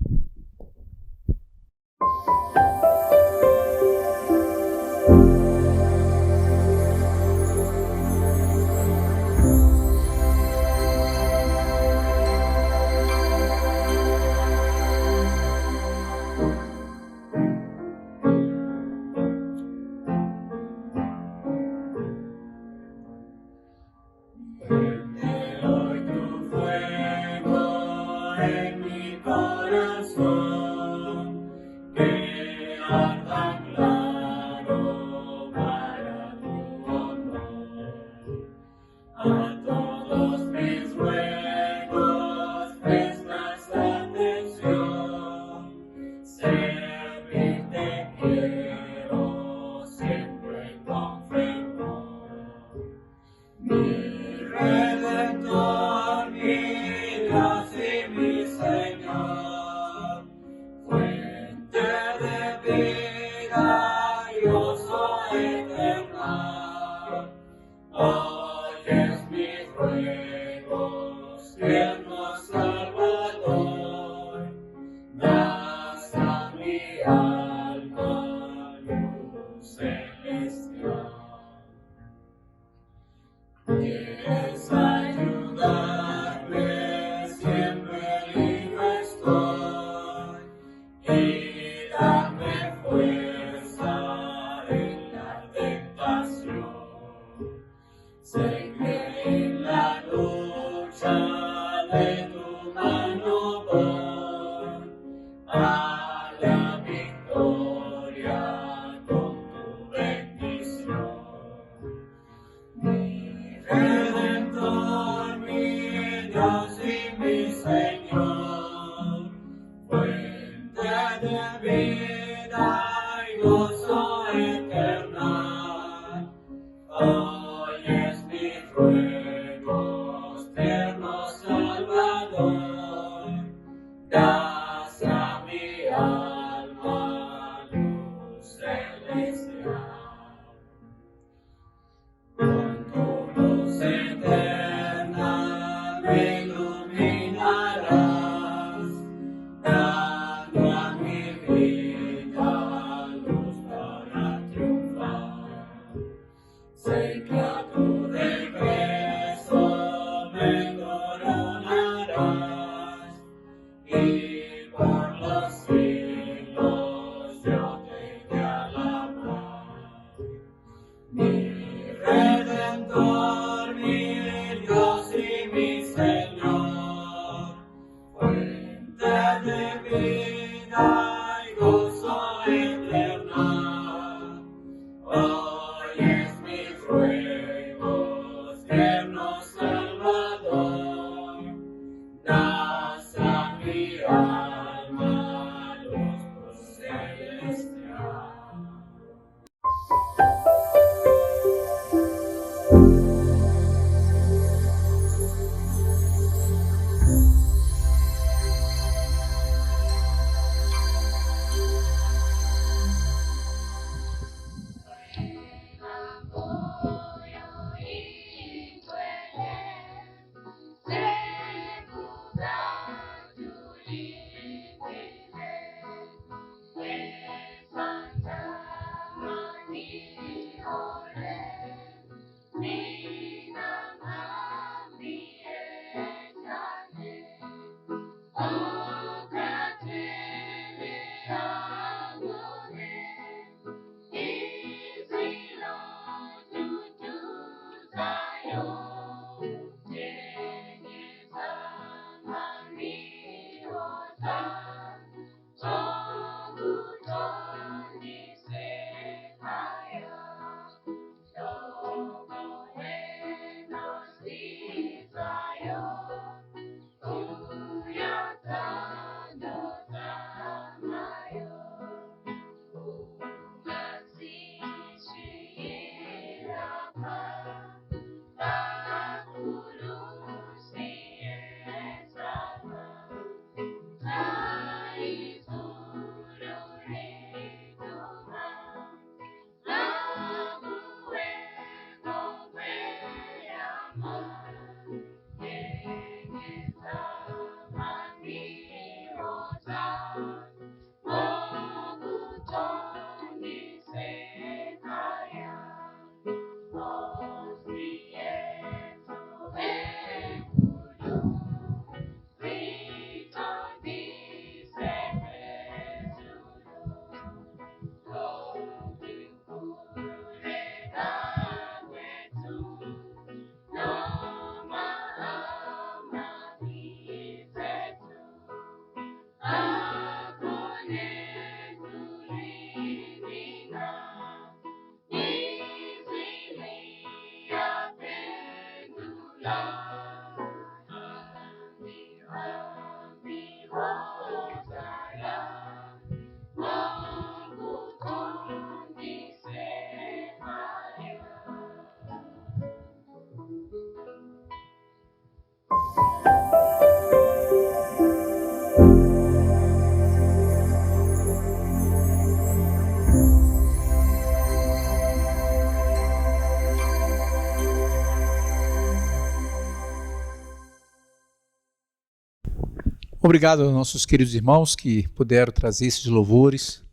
Obrigado aos nossos queridos irmãos que puderam trazer esses louvores.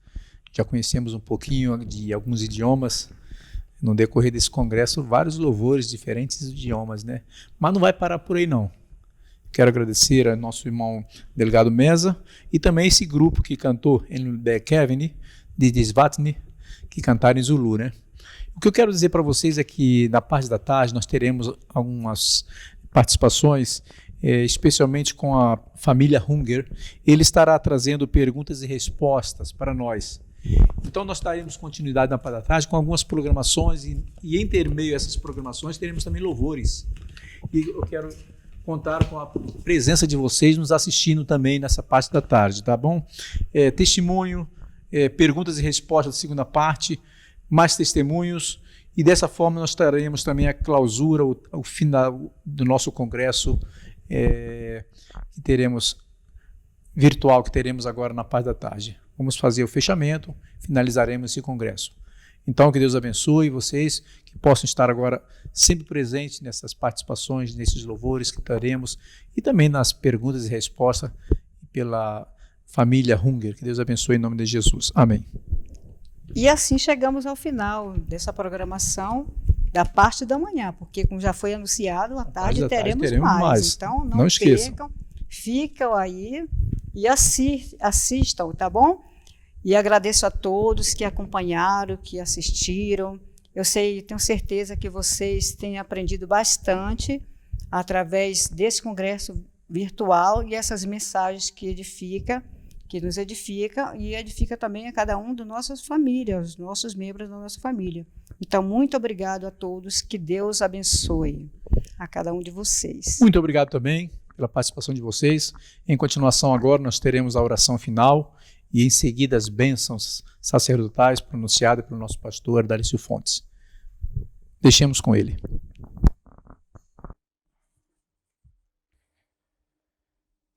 Já conhecemos um pouquinho de alguns idiomas. No decorrer desse congresso, vários louvores, diferentes idiomas, né? Mas não vai parar por aí, não. Quero agradecer ao nosso irmão Delegado Mesa e também esse grupo que cantou em Kevin, de Desvatni, que cantaram em Zulu, né? O que eu quero dizer para vocês é que na parte da tarde nós teremos algumas participações, especialmente com a família Hunger. Ele estará trazendo perguntas e respostas para nós. Então nós daremos continuidade na parte da tarde com algumas programações e entre meio a essas programações teremos também louvores. E eu quero contar com a presença de vocês nos assistindo também nessa parte da tarde, tá bom? Testemunho, perguntas e respostas da segunda parte, mais testemunhos, e dessa forma nós teremos também a clausura, o final do nosso congresso que teremos virtual, que teremos agora na parte da tarde. Vamos fazer o fechamento, finalizaremos esse congresso. Então, que Deus abençoe vocês, que possam estar agora sempre presentes nessas participações, nesses louvores que teremos, e também nas perguntas e respostas pela família Hunger. Que Deus abençoe em nome de Jesus. Amém. E assim chegamos ao final dessa programação da parte da manhã, porque como já foi anunciado, à tarde teremos mais. Então não percam, ficam aí e assistam, tá bom? E agradeço a todos que acompanharam, que assistiram. Eu tenho certeza que vocês têm aprendido bastante através desse congresso virtual e essas mensagens que nos edifica e edifica também a cada um da nossa família, os nossos membros da nossa família. Então, muito obrigado a todos, que Deus abençoe a cada um de vocês. Muito obrigado também pela participação de vocês. Em continuação agora nós teremos a oração final e em seguida as bênçãos sacerdotais pronunciadas pelo nosso pastor Darcio Fontes. Deixemos com ele.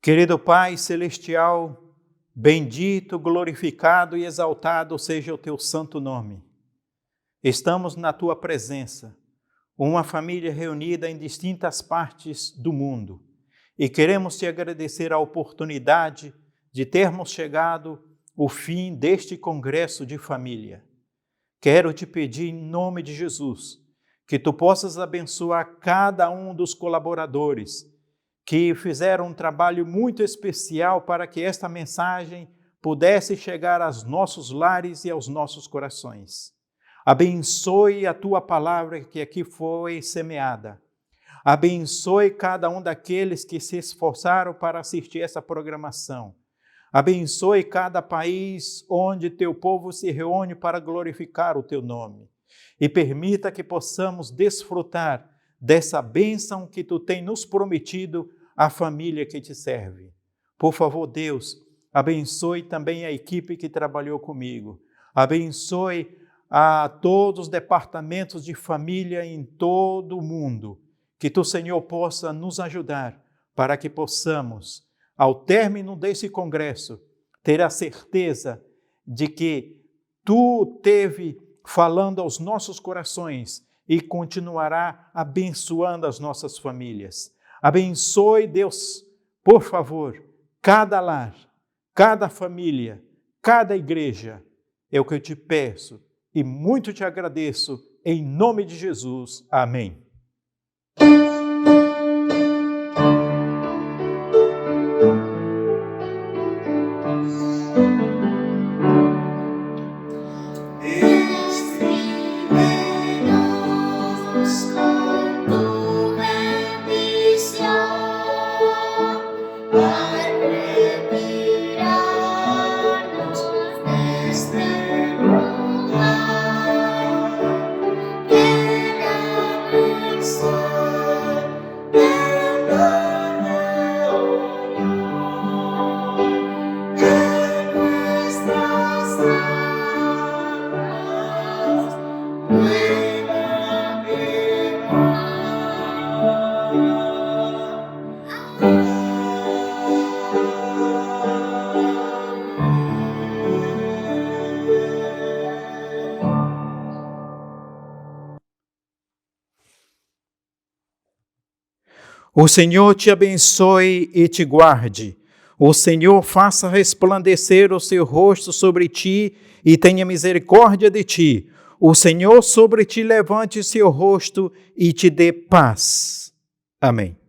Querido Pai Celestial, bendito, glorificado e exaltado seja o teu santo nome. Estamos na tua presença, uma família reunida em distintas partes do mundo, e queremos te agradecer a oportunidade de termos chegado ao fim deste congresso de família. Quero te pedir em nome de Jesus, que tu possas abençoar cada um dos colaboradores que fizeram um trabalho muito especial para que esta mensagem pudesse chegar aos nossos lares e aos nossos corações. Abençoe a tua palavra que aqui foi semeada. Abençoe cada um daqueles que se esforçaram para assistir essa programação. Abençoe cada país onde teu povo se reúne para glorificar o teu nome. E permita que possamos desfrutar dessa bênção que tu tem nos prometido à família que te serve. Por favor, Deus, abençoe também a equipe que trabalhou comigo. Abençoe a todos os departamentos de família em todo o mundo. Que tu, Senhor, possa nos ajudar para que possamos, ao término desse congresso, ter a certeza de que tu teve falando aos nossos corações e continuará abençoando as nossas famílias. Abençoe, Deus, por favor, cada lar, cada família, cada igreja. É o que eu te peço e muito te agradeço, em nome de Jesus. Amém. Este lugar, que la O Senhor te abençoe e te guarde. O Senhor faça resplandecer o seu rosto sobre ti e tenha misericórdia de ti. O Senhor sobre ti levante seu rosto e te dê paz. Amém.